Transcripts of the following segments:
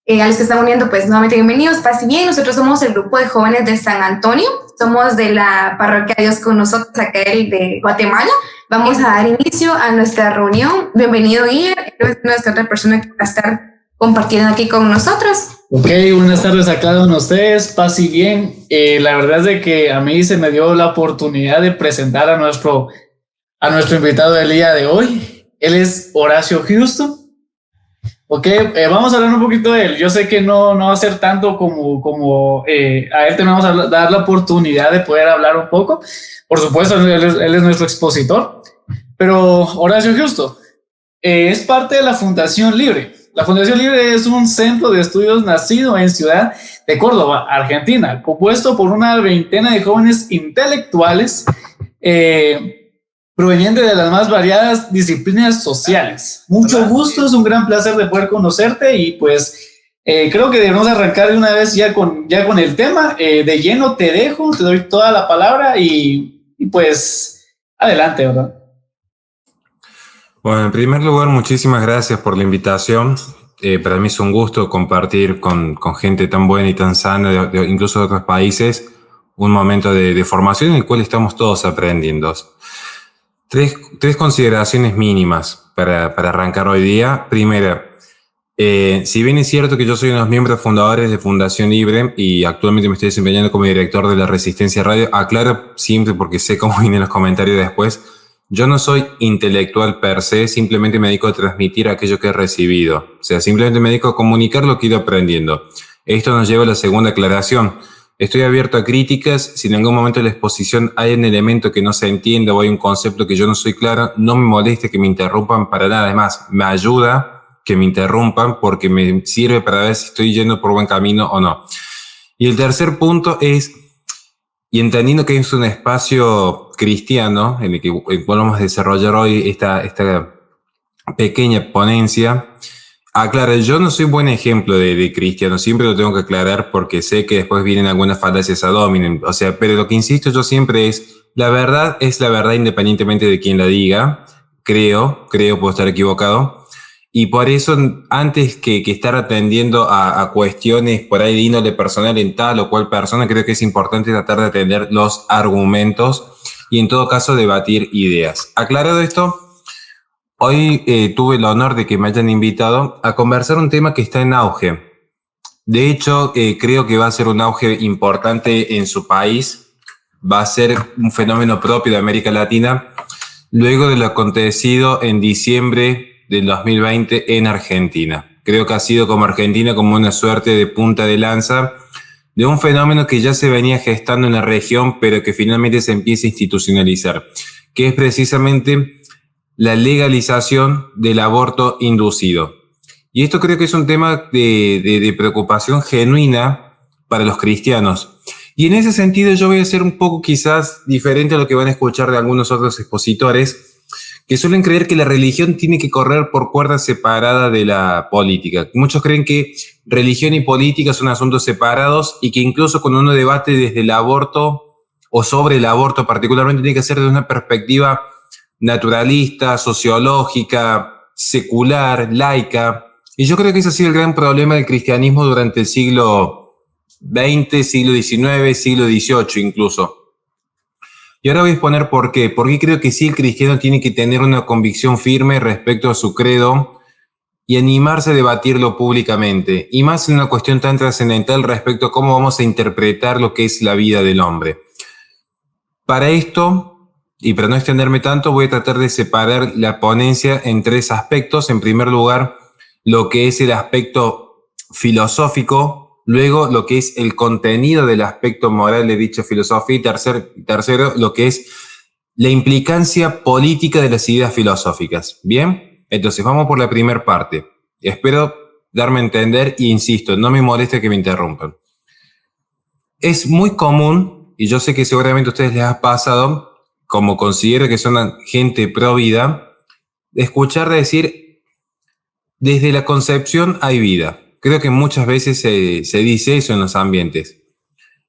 A los que están uniendo, pues nuevamente bienvenidos, paz y bien. Nosotros somos el grupo de jóvenes de San Antonio, somos de la parroquia Dios con nosotros, acá de Guatemala. Vamos a dar inicio a nuestra reunión. Bienvenido, Guillermo, es nuestra otra persona que va a estar compartiendo aquí con nosotros. Ok, buenas tardes a cada uno de ustedes, paz y bien. La verdad es de que a mí se me dio la oportunidad de presentar a nuestro invitado del día de hoy. Él es Horacio Houston. Ok, vamos a hablar un poquito de él. Yo sé que no va a ser tanto como a él tenemos a dar la oportunidad de poder hablar un poco. Por supuesto, él es nuestro expositor. Pero Horacio Houston es parte de la Fundación Libre. La Fundación Libre es un centro de estudios nacido en Ciudad de Córdoba, Argentina, compuesto por una veintena de jóvenes intelectuales provenientes de las más variadas disciplinas sociales. Mucho gusto, es un gran placer de poder conocerte y pues creo que debemos arrancar de una vez ya con el tema. De lleno te dejo, te doy toda la palabra y pues adelante, ¿verdad? Bueno, en primer lugar, muchísimas gracias por la invitación. Para mí es un gusto compartir con gente tan buena y tan sana, incluso de otros países, un momento de formación en el cual estamos todos aprendiendo. Tres consideraciones mínimas para arrancar hoy día. Primera, si bien es cierto que yo soy uno de los miembros fundadores de Fundación Libre y actualmente me estoy desempeñando como director de la Resistencia Radio, aclaro siempre porque sé cómo vienen los comentarios después. Yo no soy intelectual per se, simplemente me dedico a transmitir aquello que he recibido. O sea, simplemente me dedico a comunicar lo que he ido aprendiendo. Esto nos lleva a la segunda aclaración. Estoy abierto a críticas. Si en algún momento de la exposición hay un elemento que no se entiende o hay un concepto que yo no soy claro, no me moleste que me interrumpan para nada. Además, me ayuda que me interrumpan porque me sirve para ver si estoy yendo por buen camino o no. Y el tercer punto es... Y entendiendo que es un espacio cristiano en el que vamos a desarrollar hoy esta pequeña ponencia, aclaro, yo no soy buen ejemplo de cristiano, siempre lo tengo que aclarar porque sé que después vienen algunas falacias ad hominem, o sea, pero lo que insisto yo siempre es la verdad independientemente de quién la diga, creo, puedo estar equivocado. Y por eso, antes que estar atendiendo a cuestiones por ahí de índole personal en tal o cual persona, creo que es importante tratar de atender los argumentos y en todo caso debatir ideas. Aclarado esto, hoy tuve el honor de que me hayan invitado a conversar un tema que está en auge. De hecho, creo que va a ser un auge importante en su país, va a ser un fenómeno propio de América Latina, luego de lo acontecido en diciembre del 2020 en Argentina. Creo que ha sido como Argentina como una suerte de punta de lanza de un fenómeno que ya se venía gestando en la región, pero que finalmente se empieza a institucionalizar, que es precisamente la legalización del aborto inducido. Y esto creo que es un tema de preocupación genuina para los cristianos. Y en ese sentido yo voy a ser un poco quizás diferente a lo que van a escuchar de algunos otros expositores, que suelen creer que la religión tiene que correr por cuerdas separadas de la política. Muchos creen que religión y política son asuntos separados y que incluso cuando uno debate desde el aborto o sobre el aborto particularmente tiene que ser desde una perspectiva naturalista, sociológica, secular, laica. Y yo creo que ese ha sido el gran problema del cristianismo durante el siglo XX, siglo XIX, siglo XVIII incluso. Y ahora voy a exponer por qué. Porque creo que sí el cristiano tiene que tener una convicción firme respecto a su credo y animarse a debatirlo públicamente. Y más en una cuestión tan trascendental respecto a cómo vamos a interpretar lo que es la vida del hombre. Para esto, y para no extenderme tanto, voy a tratar de separar la ponencia en tres aspectos. En primer lugar, lo que es el aspecto filosófico, luego lo que es el contenido del aspecto moral de dicha filosofía y tercero, lo que es la implicancia política de las ideas filosóficas. ¿Bien? Entonces vamos por la primera parte. Espero darme a entender y insisto, no me molesta que me interrumpan. Es muy común, y yo sé que seguramente a ustedes les ha pasado, como considero que son gente pro vida, escuchar decir, desde la concepción hay vida. Creo que muchas veces se dice eso en los ambientes.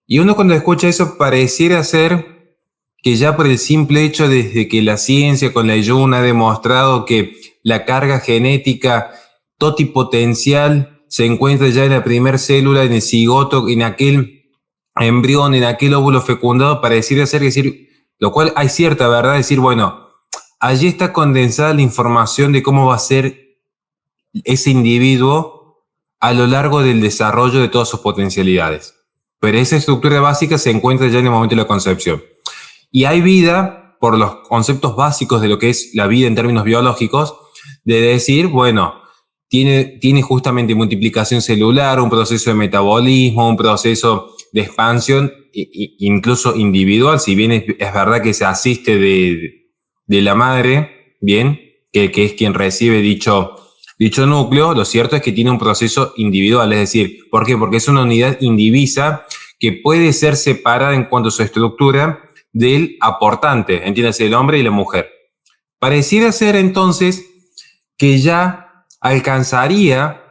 Y uno cuando escucha eso pareciera ser que ya por el simple hecho desde que la ciencia con la Jung ha demostrado que la carga genética totipotencial se encuentra ya en la primera célula, en el cigoto, en aquel embrión, en aquel óvulo fecundado, para decir, lo cual hay cierta verdad, decir, bueno, allí está condensada la información de cómo va a ser ese individuo a lo largo del desarrollo de todas sus potencialidades. Pero esa estructura básica se encuentra ya en el momento de la concepción. Y hay vida, por los conceptos básicos de lo que es la vida en términos biológicos, de decir, bueno, tiene justamente multiplicación celular, un proceso de metabolismo, un proceso de expansión, incluso individual, si bien es verdad que se asiste de la madre, bien, que es quien recibe dicho núcleo, lo cierto es que tiene un proceso individual, es decir, ¿por qué? Porque es una unidad indivisa que puede ser separada en cuanto a su estructura del aportante, entiéndase, el hombre y la mujer. Pareciera ser entonces que ya alcanzaría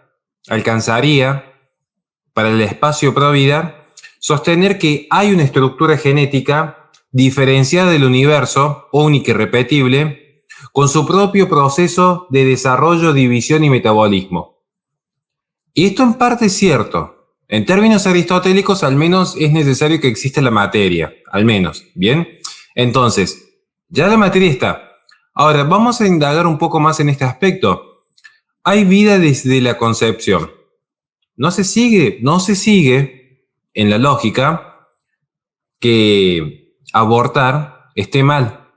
para el espacio Provida sostener que hay una estructura genética diferenciada del universo, única y repetible, con su propio proceso de desarrollo, división y metabolismo. Y esto en parte es cierto. En términos aristotélicos, al menos es necesario que exista la materia, al menos, ¿bien? Entonces, ya la materia está. Ahora, vamos a indagar un poco más en este aspecto. Hay vida desde la concepción. No se sigue en la lógica que abortar esté mal,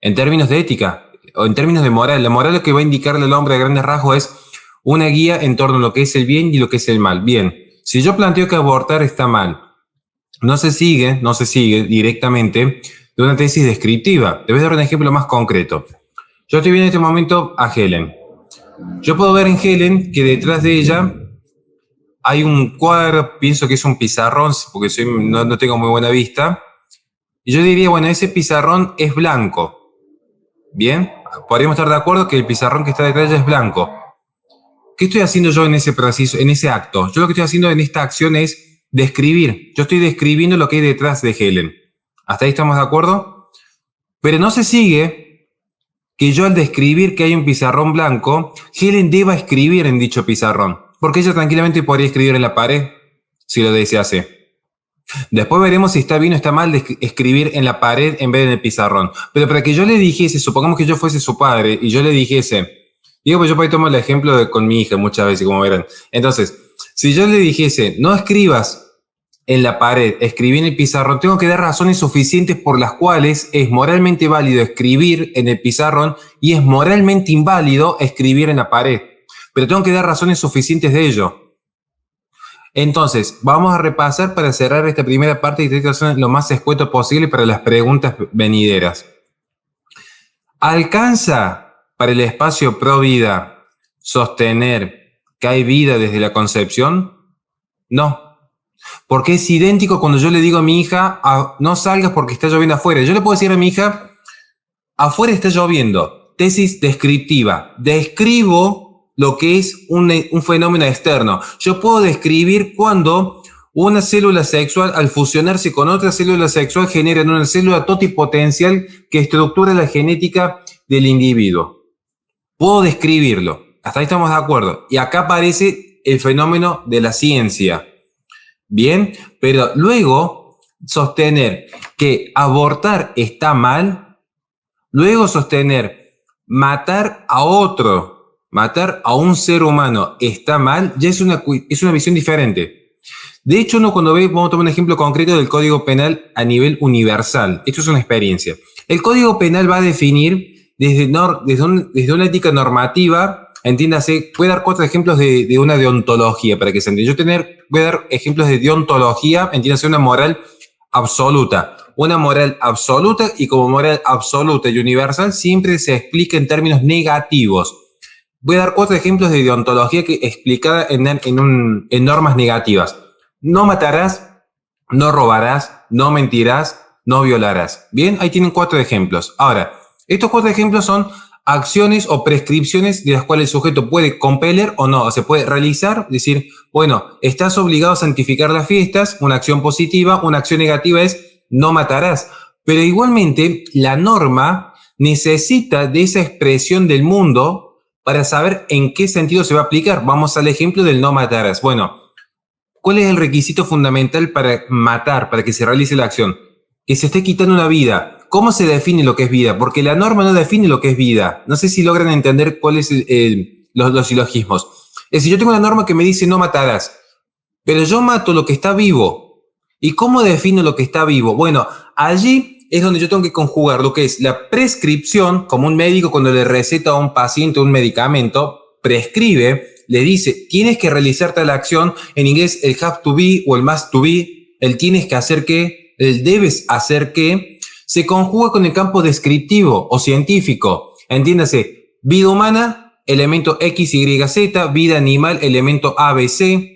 en términos de ética o en términos de moral. La moral lo que va a indicarle al hombre a grandes rasgos es una guía en torno a lo que es el bien y lo que es el mal. Bien, si yo planteo que abortar está mal, no se sigue directamente de una tesis descriptiva. Te voy a dar un ejemplo más concreto. Yo estoy viendo en este momento a Helen. Yo puedo ver en Helen que detrás de ella hay un cuadro, pienso que es un pizarrón, porque no tengo muy buena vista. Y yo diría, bueno, ese pizarrón es blanco. Bien, podríamos estar de acuerdo que el pizarrón que está detrás de ella es blanco. ¿Qué estoy haciendo yo en ese proceso, en ese acto? Yo lo que estoy haciendo en esta acción es describir. Yo estoy describiendo lo que hay detrás de Helen. ¿Hasta ahí estamos de acuerdo? Pero no se sigue que yo al describir que hay un pizarrón blanco, Helen deba escribir en dicho pizarrón. Porque ella tranquilamente podría escribir en la pared, si lo desease. Después veremos si está bien o está mal de escribir en la pared en vez de en el pizarrón. Pero para que yo le dijese, supongamos que yo fuese su padre, y yo le dijese, pues yo por ahí tomo el ejemplo con mi hija muchas veces, como verán. Entonces, si yo le dijese, no escribas en la pared, escribí en el pizarrón, tengo que dar razones suficientes por las cuales es moralmente válido escribir en el pizarrón y es moralmente inválido escribir en la pared. Pero tengo que dar razones suficientes de ello. Entonces, vamos a repasar para cerrar esta primera parte y tratar de ser lo más escueto posible para las preguntas venideras. ¿Alcanza para el espacio Provida sostener que hay vida desde la concepción? No. Porque es idéntico cuando yo le digo a mi hija, no salgas porque está lloviendo afuera. Yo le puedo decir a mi hija, afuera está lloviendo. Tesis descriptiva. Describo lo que es un fenómeno externo. Yo puedo describir cuando una célula sexual, al fusionarse con otra célula sexual, generan una célula totipotencial que estructura la genética del individuo. Puedo describirlo. Hasta ahí estamos de acuerdo. Y acá aparece el fenómeno de la ciencia. Bien, pero luego sostener que abortar está mal, luego sostener matar a otro, matar a un ser humano está mal, ya es una visión diferente. De hecho, uno cuando vamos a tomar un ejemplo concreto del Código Penal a nivel universal. Esto es una experiencia. El Código Penal va a definir desde una ética normativa, entiéndase, voy a dar 4 ejemplos de una deontología para que se entienda. Voy a dar ejemplos de deontología, entiéndase, una moral absoluta. Una moral absoluta, y como moral absoluta y universal siempre se explica en términos negativos. Voy a dar 4 ejemplos de deontología explicada en normas negativas. No matarás, no robarás, no mentirás, no violarás. Bien, ahí tienen 4 ejemplos. Ahora, estos 4 ejemplos son acciones o prescripciones de las cuales el sujeto puede compeler o no, o se puede realizar, decir, bueno, estás obligado a santificar las fiestas, una acción positiva, una acción negativa es no matarás. Pero igualmente, la norma necesita de esa expresión del mundo para saber en qué sentido se va a aplicar. Vamos al ejemplo del no matarás. Bueno, ¿cuál es el requisito fundamental para matar, para que se realice la acción? Que se esté quitando una vida. ¿Cómo se define lo que es vida? Porque la norma no define lo que es vida. No sé si logran entender cuáles los silogismos. Es decir, yo tengo una norma que me dice no matarás, pero yo mato lo que está vivo. ¿Y cómo defino lo que está vivo? Bueno, allí es donde yo tengo que conjugar lo que es la prescripción, como un médico cuando le receta a un paciente un medicamento, prescribe, le dice, tienes que realizar tal acción, en inglés el have to be o el must to be, el tienes que hacer que, el debes hacer que, se conjuga con el campo descriptivo o científico. Entiéndase, vida humana, elemento X, Y, Z, vida animal, elemento A, B, C,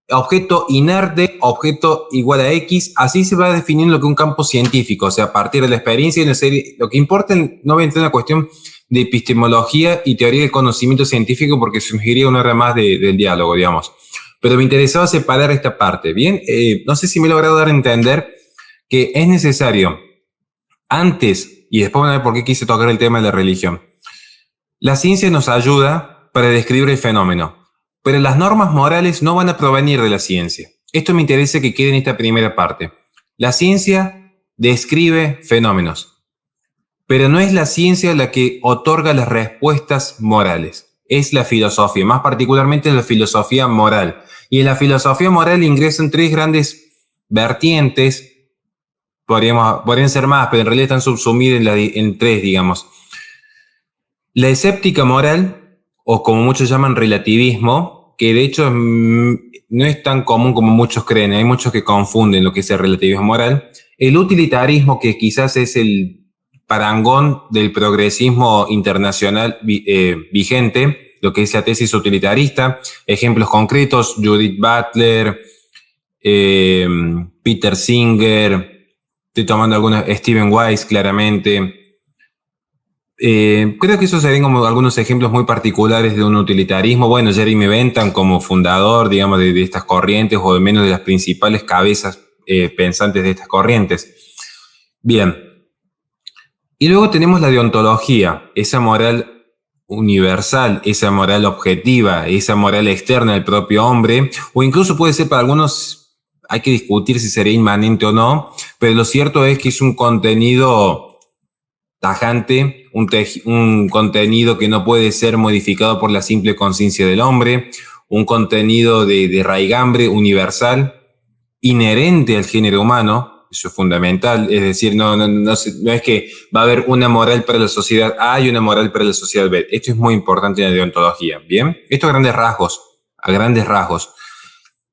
objeto inerte, objeto igual a X, así se va definiendo lo que es un campo científico, o sea, a partir de la experiencia y de la serie, lo que importa, no voy a entrar en la cuestión de epistemología y teoría del conocimiento científico porque surgiría una hora más del diálogo, digamos. Pero me interesaba separar esta parte, ¿bien? No sé si me he logrado dar a entender que es necesario, antes, y después van a ver por qué quise tocar el tema de la religión. La ciencia nos ayuda para describir el fenómeno, pero las normas morales no van a provenir de la ciencia. Esto me interesa que quede en esta primera parte. La ciencia describe fenómenos, pero no es la ciencia la que otorga las respuestas morales. Es la filosofía, más particularmente la filosofía moral. Y en la filosofía moral ingresan tres grandes vertientes, podrían ser más, pero en realidad están subsumidas en tres, digamos. La escéptica moral, o como muchos llaman relativismo, que de hecho no es tan común como muchos creen, hay muchos que confunden lo que es el relativismo moral. El utilitarismo, que quizás es el parangón del progresismo internacional vigente, lo que es la tesis utilitarista, ejemplos concretos, Judith Butler, Peter Singer, estoy tomando algunos, Stephen Wise claramente. Creo que esos serían como algunos ejemplos muy particulares de un utilitarismo. Bueno, Jeremy Bentham como fundador, digamos, de estas corrientes, o de menos de las principales cabezas pensantes de estas corrientes. Bien. Y luego tenemos la deontología, esa moral universal, esa moral objetiva, esa moral externa del propio hombre, o incluso puede ser para algunos, hay que discutir si sería inmanente o no, pero lo cierto es que es un contenido tajante, un contenido que no puede ser modificado por la simple conciencia del hombre, un contenido de raigambre universal, inherente al género humano. Eso es fundamental, es decir, no es que va a haber una moral para la sociedad A y una moral para la sociedad B. Esto es muy importante en la deontología, ¿bien? Esto a grandes rasgos.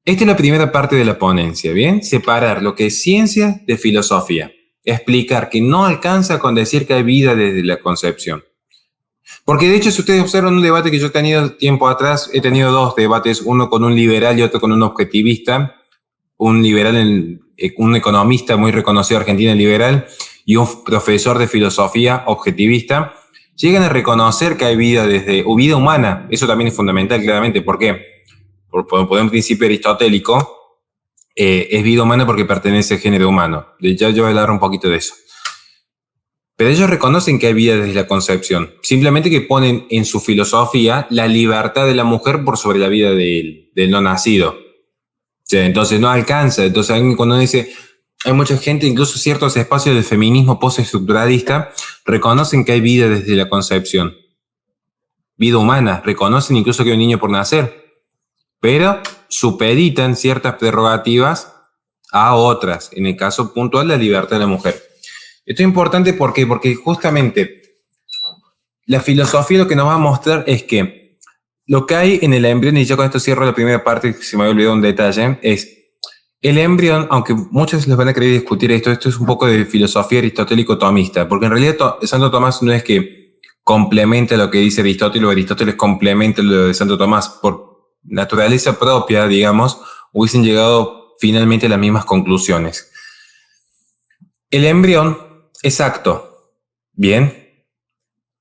Esta es la primera parte de la ponencia, ¿bien? Separar lo que es ciencia de filosofía. Explicar que no alcanza con decir que hay vida desde la concepción. Porque de hecho, si ustedes observan un debate que yo he tenido tiempo atrás, he tenido dos debates, uno con un liberal y otro con un objetivista. Un liberal, un economista muy reconocido argentino liberal y un profesor de filosofía objetivista, llegan a reconocer que hay vida vida humana. Eso también es fundamental, claramente. ¿Por qué? Por un principio aristotélico, es vida humana porque pertenece al género humano. Ya yo voy a hablar un poquito de eso. Pero ellos reconocen que hay vida desde la concepción. Simplemente que ponen en su filosofía la libertad de la mujer por sobre la vida del no nacido. Sí, entonces no alcanza. Entonces cuando dice, hay mucha gente, incluso ciertos espacios del feminismo postestructuralista, reconocen que hay vida desde la concepción. Vida humana, reconocen incluso que hay un niño por nacer, pero supeditan ciertas prerrogativas a otras, en el caso puntual la libertad de la mujer. Esto es importante ¿por qué? Porque justamente la filosofía lo que nos va a mostrar es que lo que hay en el embrión, y yo con esto cierro la primera parte, que se me había olvidado un detalle, es el embrión, aunque muchos les van a querer discutir esto es un poco de filosofía aristotélico-tomista, porque en realidad Santo Tomás no es que complementa lo que dice Aristóteles, o Aristóteles complementa lo de Santo Tomás. Por naturaleza propia, digamos, hubiesen llegado finalmente a las mismas conclusiones. El embrión es acto, ¿bien?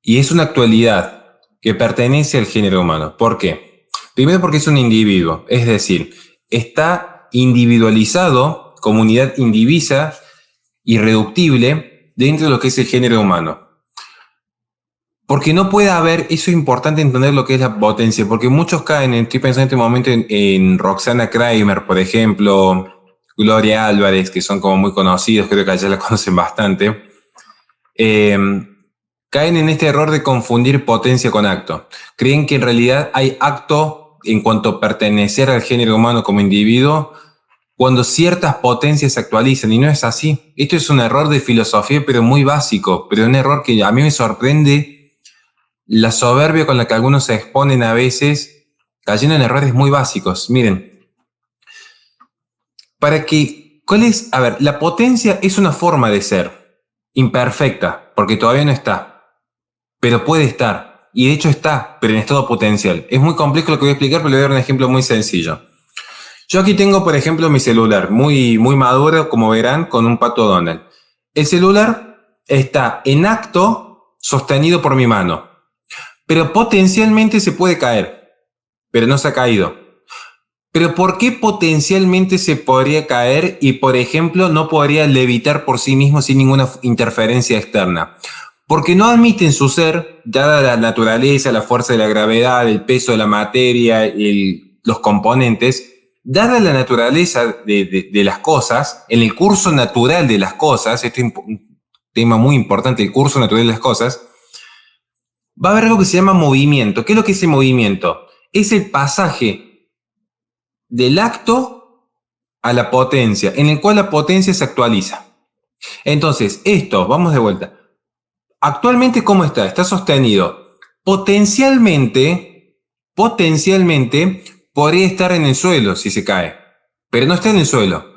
Y es una actualidad que pertenece al género humano. ¿Por qué? Primero porque es un individuo, es decir, está individualizado como unidad indivisa, irreductible, dentro de lo que es el género humano. Porque no puede haber, eso es importante entender lo que es la potencia, porque muchos caen, estoy pensando en este momento en Roxana Kramer, por ejemplo, Gloria Álvarez, que son como muy conocidos, creo que allá la conocen bastante, caen en este error de confundir potencia con acto. Creen que en realidad hay acto en cuanto a pertenecer al género humano como individuo, cuando ciertas potencias se actualizan, y no es así. Esto es un error de filosofía, pero muy básico, pero un error que a mí me sorprende la soberbia con la que algunos se exponen a veces, cayendo en errores muy básicos. Miren, a ver, la potencia es una forma de ser, imperfecta, porque todavía no está, pero puede estar, y de hecho está, pero en estado potencial. Es muy complejo lo que voy a explicar, pero le voy a dar un ejemplo muy sencillo. Yo aquí tengo, por ejemplo, mi celular, muy maduro, como verán, con un pato Donald. El celular está en acto, sostenido por mi mano, pero potencialmente se puede caer, pero no se ha caído. Pero ¿por qué potencialmente se podría caer y, por ejemplo, no podría levitar por sí mismo sin ninguna interferencia externa? Porque no admite en su ser, dada la naturaleza, la fuerza de la gravedad, el peso de la materia, los componentes, dada la naturaleza de las cosas, en el curso natural de las cosas, este es un tema muy importante, el curso natural de las cosas, va a haber algo que se llama movimiento. ¿Qué es lo que es el movimiento? Es el pasaje del acto a la potencia, en el cual la potencia se actualiza. Entonces, esto, vamos de vuelta. Actualmente, ¿cómo está? Está sostenido. Potencialmente, podría estar en el suelo si se cae, pero no está en el suelo.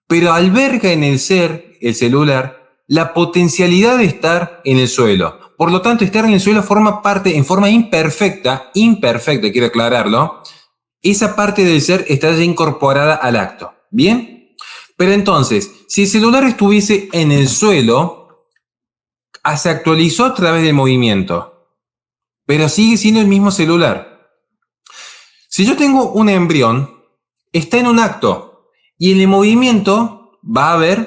Pero alberga en el ser, el celular, la potencialidad de estar en el suelo. Por lo tanto, estar en el suelo forma parte, en forma imperfecta, quiero aclararlo, esa parte del ser está ya incorporada al acto. ¿Bien? Pero entonces, si el celular estuviese en el suelo, se actualizó a través del movimiento, pero sigue siendo el mismo celular. Si yo tengo un embrión, está en un acto, y en el movimiento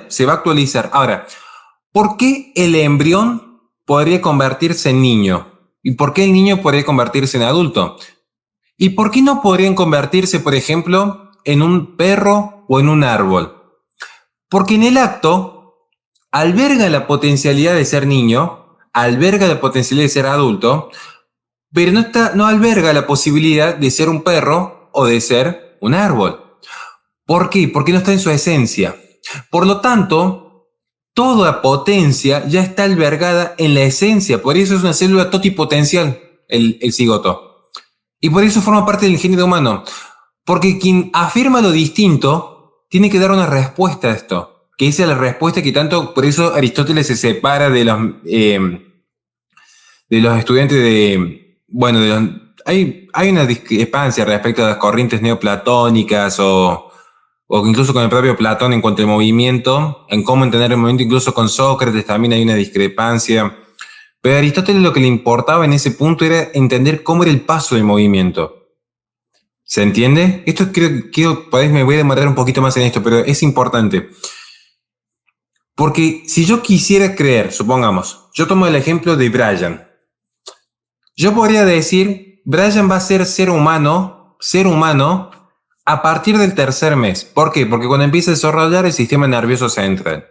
se va a actualizar. Ahora, ¿por qué el embrión podría convertirse en niño? ¿Y por qué el niño podría convertirse en adulto? ¿Y por qué no podrían convertirse, por ejemplo, en un perro o en un árbol? Porque en el acto alberga la potencialidad de ser niño, alberga la potencialidad de ser adulto, pero no alberga la posibilidad de ser un perro o de ser un árbol. ¿Por qué? Porque no está en su esencia. Por lo tanto, toda potencia ya está albergada en la esencia. Por eso es una célula totipotencial, el cigoto. Y por eso forma parte del género humano. Porque quien afirma lo distinto tiene que dar una respuesta a esto. Que esa es la respuesta que tanto, por eso Aristóteles se separa de los estudiantes hay una discrepancia respecto a las corrientes neoplatónicas o incluso con el propio Platón en cuanto al movimiento, en cómo entender el movimiento, incluso con Sócrates también hay una discrepancia. Pero a Aristóteles lo que le importaba en ese punto era entender cómo era el paso del movimiento. ¿Se entiende? Esto me voy a demorar un poquito más en esto, pero es importante. Porque si yo quisiera creer, supongamos, yo tomo el ejemplo de Brian. Yo podría decir, Brian va a ser ser humano a partir del tercer mes. ¿Por qué? Porque cuando empieza a desarrollar el sistema nervioso central.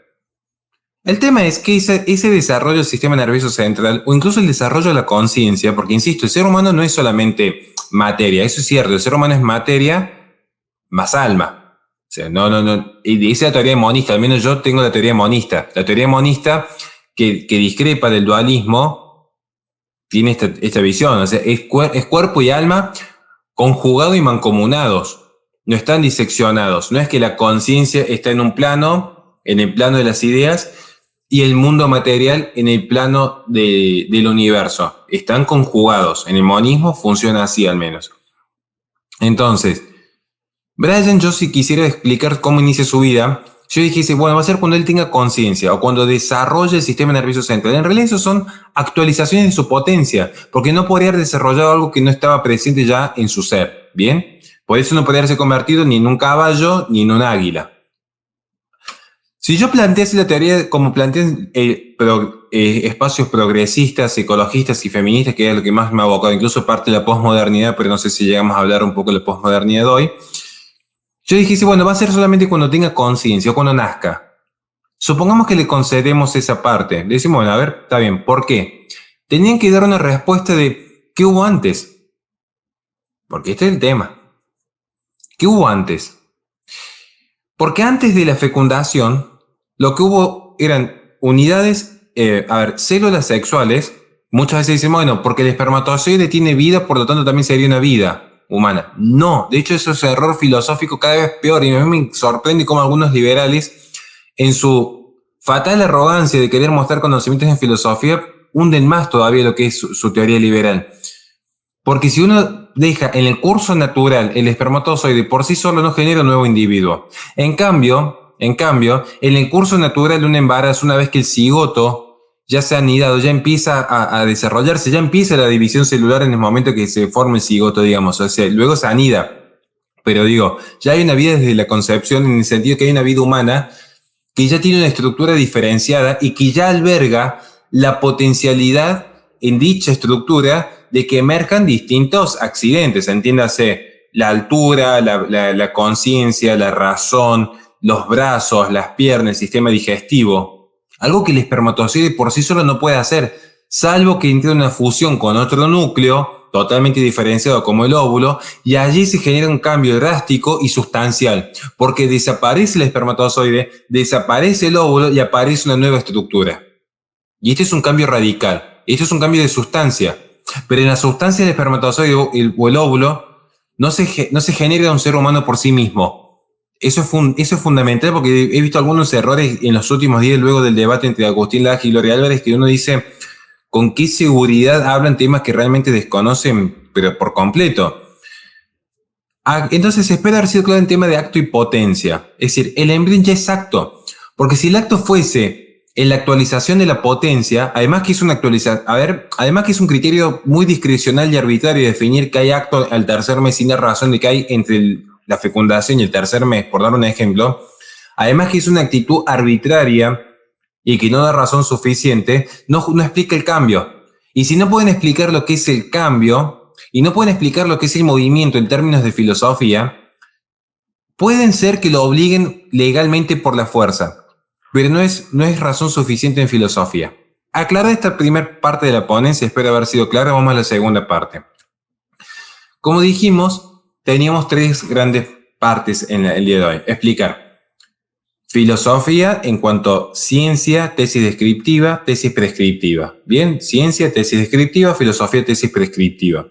El tema es que ese desarrollo del sistema nervioso central, o incluso el desarrollo de la conciencia, porque insisto, el ser humano no es solamente materia, eso es cierto, el ser humano es materia más alma. O sea, y dice la teoría monista, al menos yo tengo la teoría monista. La teoría monista que discrepa del dualismo tiene esta visión, o sea, es cuerpo y alma conjugados y mancomunados, no están diseccionados. No es que la conciencia está en un plano, en el plano de las ideas, y el mundo material en el plano del universo. Están conjugados. En el monismo funciona así al menos. Entonces, Brian, yo si quisiera explicar cómo inicia su vida, yo dijese, bueno, va a ser cuando él tenga conciencia o cuando desarrolle el sistema nervioso central. En realidad eso son actualizaciones de su potencia, porque no podría haber desarrollado algo que no estaba presente ya en su ser. ¿Bien? Por eso no podría haberse convertido ni en un caballo ni en un águila. Si yo plantease la teoría como plantean espacios progresistas, ecologistas y feministas, que es lo que más me ha abocado, incluso parte de la posmodernidad, pero no sé si llegamos a hablar un poco de la posmodernidad de hoy, yo dije, bueno, va a ser solamente cuando tenga conciencia o cuando nazca. Supongamos que le concedemos esa parte. Le decimos, bueno, a ver, está bien, ¿por qué? Tenían que dar una respuesta de ¿qué hubo antes? Porque este es el tema. ¿Qué hubo antes? Porque antes de la fecundación, lo que hubo eran unidades, células sexuales. Muchas veces dicen, bueno, porque el espermatozoide tiene vida, por lo tanto también sería una vida humana. No, de hecho eso es un error filosófico cada vez peor, y a mí me sorprende cómo algunos liberales, en su fatal arrogancia de querer mostrar conocimientos en filosofía, hunden más todavía lo que es su teoría liberal. Porque si uno deja en el curso natural el espermatozoide por sí solo no genera un nuevo individuo. En cambio, en el curso natural de un embarazo, una vez que el cigoto ya se ha anidado, ya empieza a desarrollarse, ya empieza la división celular en el momento que se forma el cigoto, digamos, o sea, luego se anida. Pero digo, ya hay una vida desde la concepción, en el sentido que hay una vida humana que ya tiene una estructura diferenciada y que ya alberga la potencialidad en dicha estructura de que emerjan distintos accidentes, entiéndase, la altura, la conciencia, la razón, los brazos, las piernas, el sistema digestivo. Algo que el espermatozoide por sí solo no puede hacer, salvo que entre una fusión con otro núcleo totalmente diferenciado como el óvulo, y allí se genera un cambio drástico y sustancial, porque desaparece el espermatozoide, desaparece el óvulo y aparece una nueva estructura. Y este es un cambio radical, esto es un cambio de sustancia, pero en la sustancia del espermatozoide o el óvulo no se genera un ser humano por sí mismo. Eso es fundamental, porque he visto algunos errores en los últimos días luego del debate entre Agustín Laje y Gloria Álvarez, que uno dice, ¿con qué seguridad hablan temas que realmente desconocen, pero por completo? Entonces espero haber sido claro en tema de acto y potencia. Es decir, el embrión ya es acto, porque si el acto fuese en la actualización de la potencia, además que es un criterio muy discrecional y arbitrario definir que hay acto al tercer mes sin la razón de que hay entre la fecundación y el tercer mes, por dar un ejemplo, además que es una actitud arbitraria y que no da razón suficiente, no explica el cambio. Y si no pueden explicar lo que es el cambio, y no pueden explicar lo que es el movimiento en términos de filosofía, pueden ser que lo obliguen legalmente por la fuerza, pero no es razón suficiente en filosofía. Aclarada esta primera parte de la ponencia, espero haber sido clara, vamos a la segunda parte. Como dijimos, teníamos tres grandes partes en el día de hoy. Explicar filosofía en cuanto a ciencia, tesis descriptiva, tesis prescriptiva. Bien, ciencia, tesis descriptiva, filosofía, tesis prescriptiva.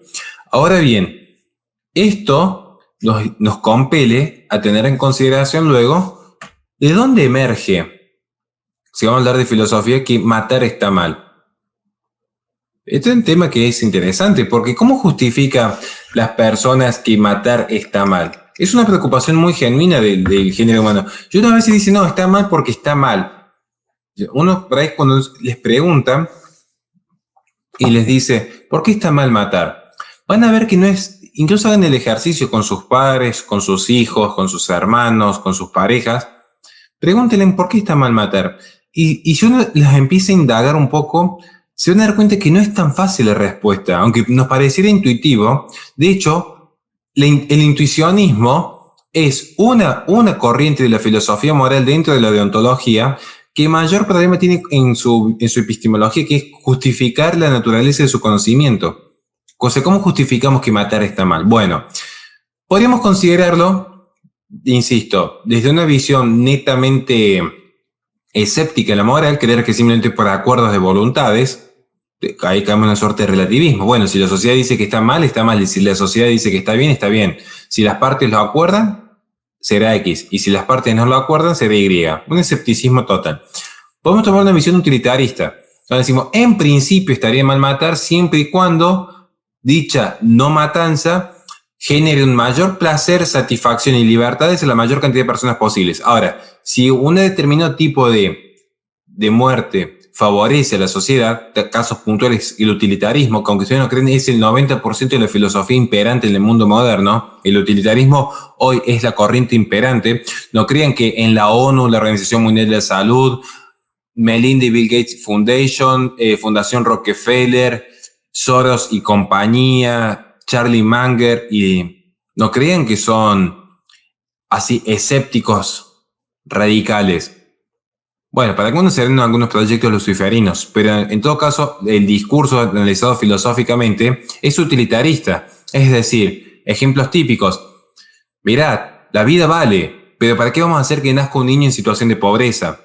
Ahora bien, esto nos compele a tener en consideración luego de dónde emerge, si vamos a hablar de filosofía, que matar está mal. Este es un tema que es interesante, porque ¿cómo justifica las personas que matar está mal? Es una preocupación muy genuina del género humano. Y uno a veces dice, no, está mal porque está mal. Uno por ahí cuando les preguntan y les dice, ¿por qué está mal matar? Van a ver que no es, incluso hagan el ejercicio con sus padres, con sus hijos, con sus hermanos, con sus parejas, pregúntenle por qué está mal matar. Y si uno les empieza a indagar un poco, se van a dar cuenta que no es tan fácil la respuesta, aunque nos pareciera intuitivo. De hecho, el intuicionismo es una corriente de la filosofía moral dentro de la deontología que mayor problema tiene en su epistemología, que es justificar la naturaleza de su conocimiento. O sea, ¿cómo justificamos que matar está mal? Bueno, podríamos considerarlo, insisto, desde una visión netamente escéptica de la moral, creer que simplemente por acuerdos de voluntades, ahí cambia una suerte de relativismo. Bueno, si la sociedad dice que está mal, y si la sociedad dice que está bien, está bien. Si las partes lo acuerdan, será X, y si las partes no lo acuerdan, será Y. Un escepticismo total. Podemos tomar una visión utilitarista, donde decimos, en principio estaría mal matar siempre y cuando dicha no matanza genere un mayor placer, satisfacción y libertades a la mayor cantidad de personas posibles. Ahora, si un determinado tipo de muerte favorece a la sociedad, casos puntuales, el utilitarismo, que aunque ustedes no creen, es el 90% de la filosofía imperante en el mundo moderno. El utilitarismo hoy es la corriente imperante. No crean que en la ONU, la Organización Mundial de la Salud, Melinda y Bill Gates Foundation, Fundación Rockefeller, Soros y compañía, Charlie Munger, y no crean que son así escépticos radicales. Bueno, para algunos serán algunos proyectos luciferinos, pero en todo caso el discurso analizado filosóficamente es utilitarista. Es decir, ejemplos típicos. Mirad, la vida vale, pero ¿para qué vamos a hacer que nazca un niño en situación de pobreza?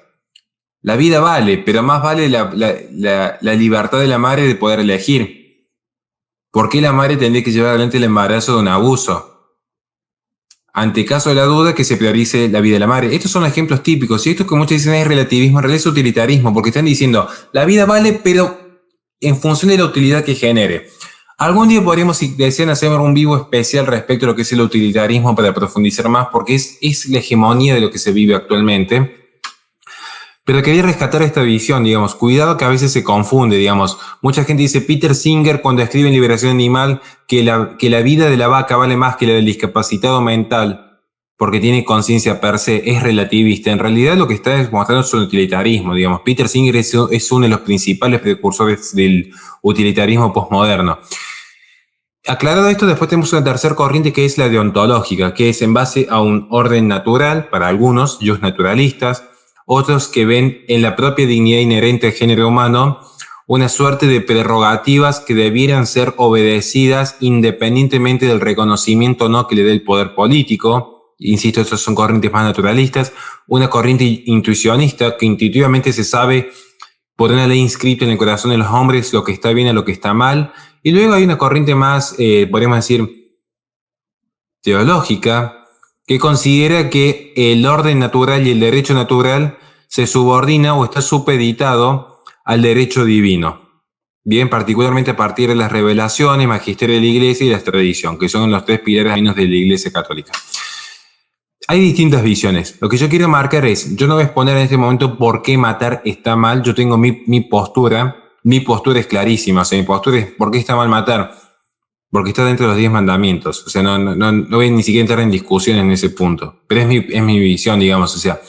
La vida vale, pero más vale la libertad de la madre de poder elegir. ¿Por qué la madre tendría que llevar adelante el embarazo de un abuso? Ante caso de la duda, que se priorice la vida de la madre. Estos son ejemplos típicos. Y esto que muchos dicen es relativismo, en realidad es utilitarismo, porque están diciendo, la vida vale, pero en función de la utilidad que genere. Algún día podríamos, si desean, hacer un vivo especial respecto a lo que es el utilitarismo para profundizar más, porque es la hegemonía de lo que se vive actualmente. Pero quería rescatar esta visión, digamos, cuidado que a veces se confunde, digamos. Mucha gente dice, Peter Singer cuando escribe en Liberación Animal, que la vida de la vaca vale más que la del discapacitado mental, porque tiene conciencia per se, es relativista. En realidad lo que está demostrando es un utilitarismo, digamos. Peter Singer es uno de los principales precursores del utilitarismo postmoderno. Aclarado esto, después tenemos una tercera corriente que es la deontológica, que es en base a un orden natural, para algunos, ellos naturalistas, otros que ven en la propia dignidad inherente al género humano una suerte de prerrogativas que debieran ser obedecidas independientemente del reconocimiento o no que le dé el poder político. Insisto, estas son corrientes más naturalistas. Una corriente intuicionista que intuitivamente se sabe por una ley inscrita en el corazón de los hombres lo que está bien y lo que está mal. Y luego hay una corriente más, podríamos decir, teológica, que considera que el orden natural y el derecho natural se subordina o está supeditado al derecho divino. Bien, particularmente a partir de las revelaciones, magisterio de la Iglesia y la tradición, que son los tres pilares de la Iglesia Católica. Hay distintas visiones. Lo que yo quiero marcar es, yo no voy a exponer en este momento por qué matar está mal, yo tengo mi postura es clarísima, o sea, mi postura es por qué está mal matar. Porque está dentro de los 10 mandamientos. O sea, no voy ni siquiera a entrar en discusión en ese punto. Pero es mi visión, digamos. O sea,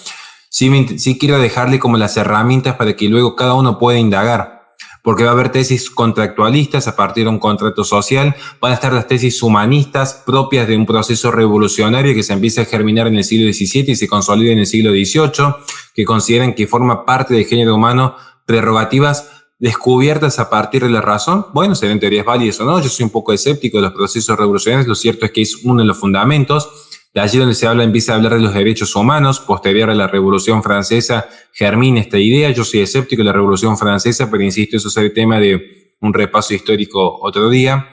sí quiero dejarle como las herramientas para que luego cada uno pueda indagar. Porque va a haber tesis contractualistas a partir de un contrato social. Van a estar las tesis humanistas propias de un proceso revolucionario que se empieza a germinar en el siglo XVII y se consolida en el siglo XVIII, que consideran que forma parte del género humano prerrogativas descubiertas a partir de la razón. Bueno, serán teorías válidas o no. Yo soy un poco escéptico de los procesos revolucionarios. Lo cierto es que es uno de los fundamentos. De allí donde empieza a hablar de los derechos humanos. Posterior a la Revolución Francesa germina esta idea. Yo soy escéptico de la Revolución Francesa, pero insisto, eso será el tema de un repaso histórico otro día.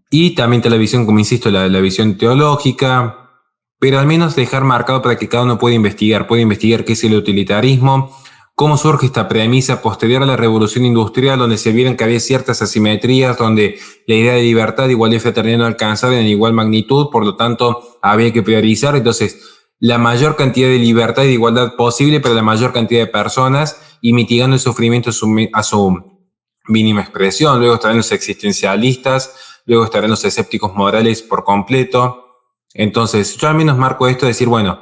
Y también está la visión, como insisto, la visión teológica, pero al menos dejar marcado para que cada uno pueda investigar qué es el utilitarismo. ¿Cómo surge esta premisa posterior a la Revolución Industrial, donde se vieron que había ciertas asimetrías, donde la idea de libertad, igualdad y fraternidad no alcanzaban en igual magnitud, por lo tanto había que priorizar? Entonces, la mayor cantidad de libertad y de igualdad posible para la mayor cantidad de personas y mitigando el sufrimiento a su mínima expresión. Luego estarán los existencialistas, luego estarán los escépticos morales por completo. Entonces, yo al menos marco esto de decir, bueno,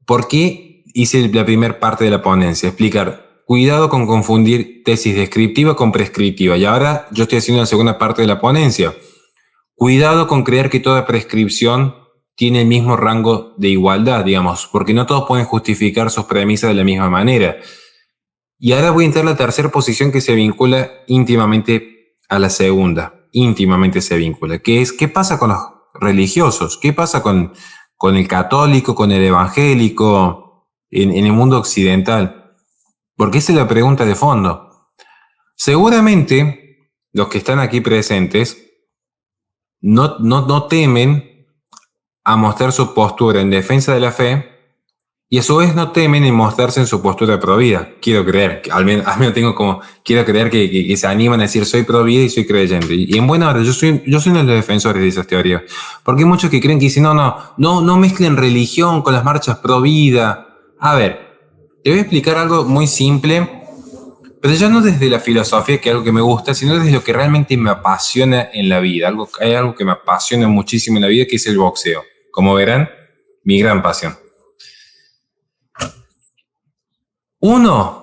¿por qué hice la primera parte de la ponencia? Explicar, cuidado con confundir tesis descriptiva con prescriptiva. Y ahora yo estoy haciendo la segunda parte de la ponencia. Cuidado con creer que toda prescripción tiene el mismo rango de igualdad, digamos, porque no todos pueden justificar sus premisas de la misma manera. Y ahora voy a entrar a la tercera posición que se vincula íntimamente a la segunda. Íntimamente se vincula, que es, ¿qué pasa con los religiosos? ¿Qué pasa con el católico, con el evangélico en el mundo occidental? Porque esa es la pregunta de fondo. Seguramente los que están aquí presentes no temen a mostrar su postura en defensa de la fe y a su vez no temen en mostrarse en su postura pro vida. Quiero creer, al menos quiero creer que se animan a decir soy pro vida y soy creyente. Y en buena hora, yo soy uno de los defensores de esas teorías. Porque hay muchos que creen que dicen no mezclen religión con las marchas pro vida. A ver, Te voy a explicar algo muy simple, pero ya no desde la filosofía, que es algo que me gusta, sino desde lo que realmente me apasiona en la vida. Hay algo que me apasiona muchísimo en la vida, que es el boxeo. Como verán, mi gran pasión. Uno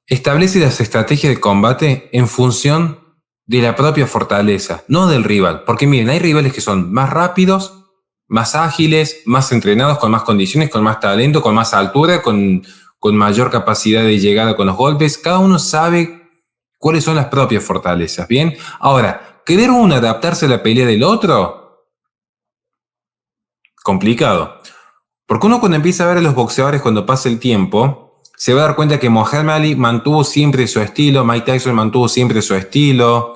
establece las estrategias de combate en función de la propia fortaleza, no del rival. Porque miren, hay rivales que son más rápidos, más ágiles, más entrenados, con más condiciones, con más talento, con más altura, con mayor capacidad de llegada con los golpes. Cada uno sabe cuáles son las propias fortalezas, ¿bien? Ahora, ¿querer uno adaptarse a la pelea del otro? Complicado. Porque uno cuando empieza a ver a los boxeadores cuando pasa el tiempo, se va a dar cuenta que Muhammad Ali mantuvo siempre su estilo, Mike Tyson mantuvo siempre su estilo,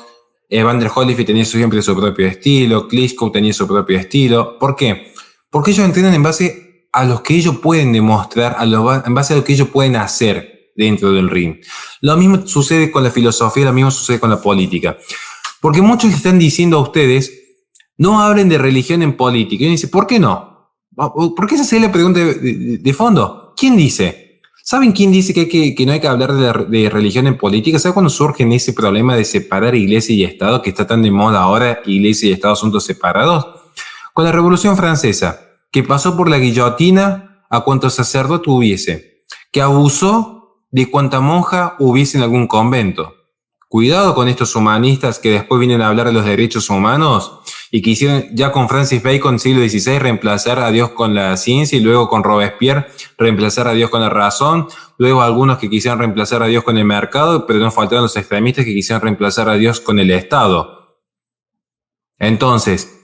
Evander Holyfield tenía siempre su propio estilo, Klitschko tenía su propio estilo. ¿Por qué? Porque ellos entrenan en base a lo que ellos pueden demostrar, en base a lo que ellos pueden hacer dentro del ring. Lo mismo sucede con la filosofía, lo mismo sucede con la política. Porque muchos le están diciendo a ustedes, no hablen de religión en política. Y uno dice, ¿por qué no? ¿Por qué esa es la pregunta de fondo? ¿Quién dice? ¿Saben quién dice que no hay que hablar de religión en política? ¿Saben cuándo surge ese problema de separar iglesia y Estado, que está tan de moda ahora, iglesia y Estado asuntos separados? Con la Revolución Francesa, que pasó por la guillotina a cuanto sacerdote hubiese, que abusó de cuanta monja hubiese en algún convento. Cuidado con estos humanistas que después vienen a hablar de los derechos humanos y quisieron ya con Francis Bacon, siglo XVI, reemplazar a Dios con la ciencia, y luego con Robespierre reemplazar a Dios con la razón, luego algunos que quisieron reemplazar a Dios con el mercado, pero no faltaron los extremistas que quisieron reemplazar a Dios con el Estado. Entonces,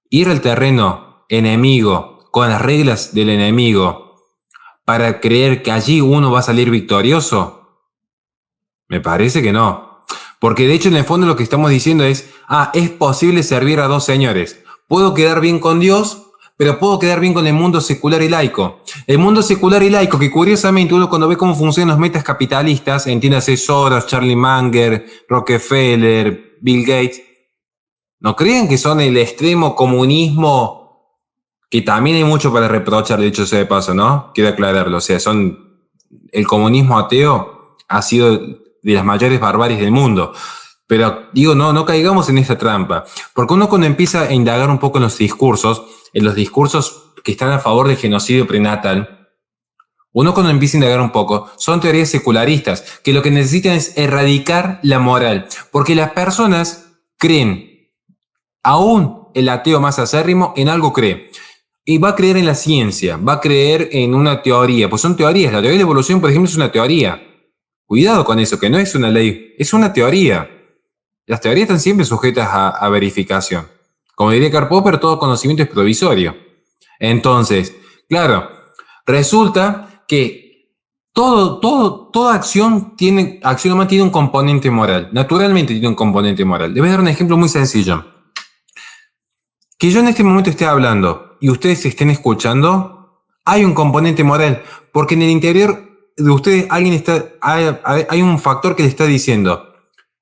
ir al terreno enemigo, con las reglas del enemigo, para creer que allí uno va a salir victorioso, me parece que no. Porque de hecho en el fondo lo que estamos diciendo es, es posible servir a dos señores. Puedo quedar bien con Dios, pero puedo quedar bien con el mundo secular y laico. El mundo secular y laico, que curiosamente uno cuando ve cómo funcionan los metas capitalistas, entiéndase Soros, Charlie Munger, Rockefeller, Bill Gates, ¿no creen que son el extremo comunismo? Que también hay mucho para reprochar, de hecho sea de paso, ¿no? Quiero aclararlo, o sea, el comunismo ateo ha sido de las mayores barbaries del mundo. Pero digo, no caigamos en esta trampa. Porque uno cuando empieza a indagar un poco en los discursos que están a favor del genocidio prenatal, uno cuando empieza a indagar un poco, son teorías secularistas, que lo que necesitan es erradicar la moral. Porque las personas creen, aún el ateo más acérrimo, en algo cree. Y va a creer en la ciencia, va a creer en una teoría. Pues son teorías. La teoría de la evolución, por ejemplo, es una teoría. Cuidado con eso, que no es una ley, es una teoría. Las teorías están siempre sujetas a verificación. Como diría Karl Popper, todo conocimiento es provisorio. Entonces, claro, resulta que toda acción humana tiene un componente moral. Naturalmente tiene un componente moral. Les voy a dar un ejemplo muy sencillo. Que yo en este momento esté hablando y ustedes estén escuchando, hay un componente moral, porque en el interior de ustedes hay un factor que le está diciendo,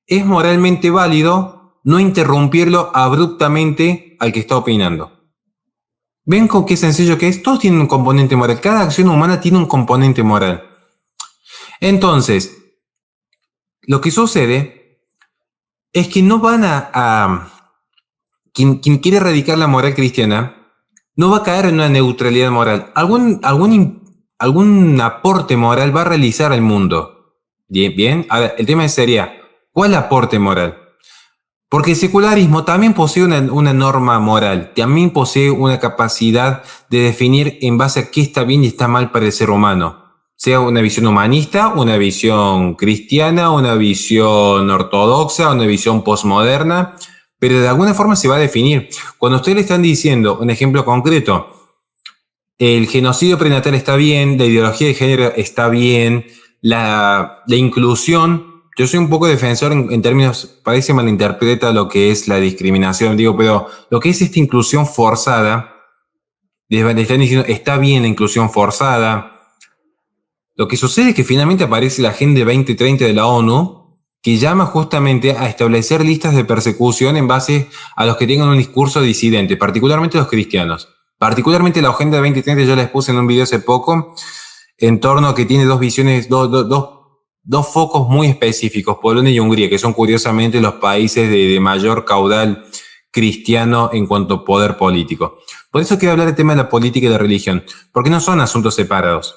es moralmente válido no interrumpirlo abruptamente al que está opinando. ¿Ven con qué sencillo que es? Todos tienen un componente moral, cada acción humana tiene un componente moral. Entonces, lo que sucede es que no van quien quiere erradicar la moral cristiana no va a caer en una neutralidad moral. Algún aporte moral va a realizar al mundo. Bien. Ahora, el tema sería, ¿cuál aporte moral? Porque el secularismo también posee una norma moral, también posee una capacidad de definir en base a qué está bien y está mal para el ser humano. Sea una visión humanista, una visión cristiana, una visión ortodoxa, una visión postmoderna, pero de alguna forma se va a definir. Cuando ustedes le están diciendo, un ejemplo concreto, el genocidio prenatal está bien, la ideología de género está bien, la inclusión. Yo soy un poco defensor en términos, parece malinterpreta lo que es la discriminación, pero lo que es esta inclusión forzada, le están diciendo, está bien la inclusión forzada. Lo que sucede es que finalmente aparece la Agenda 2030 de la ONU, que llama justamente a establecer listas de persecución en base a los que tengan un discurso disidente, particularmente los cristianos. Particularmente la Agenda 2030, yo la expuse en un video hace poco, en torno a que tiene dos visiones, dos focos muy específicos, Polonia y Hungría, que son curiosamente los países de mayor caudal cristiano en cuanto a poder político. Por eso quiero hablar del tema de la política y la religión, porque no son asuntos separados.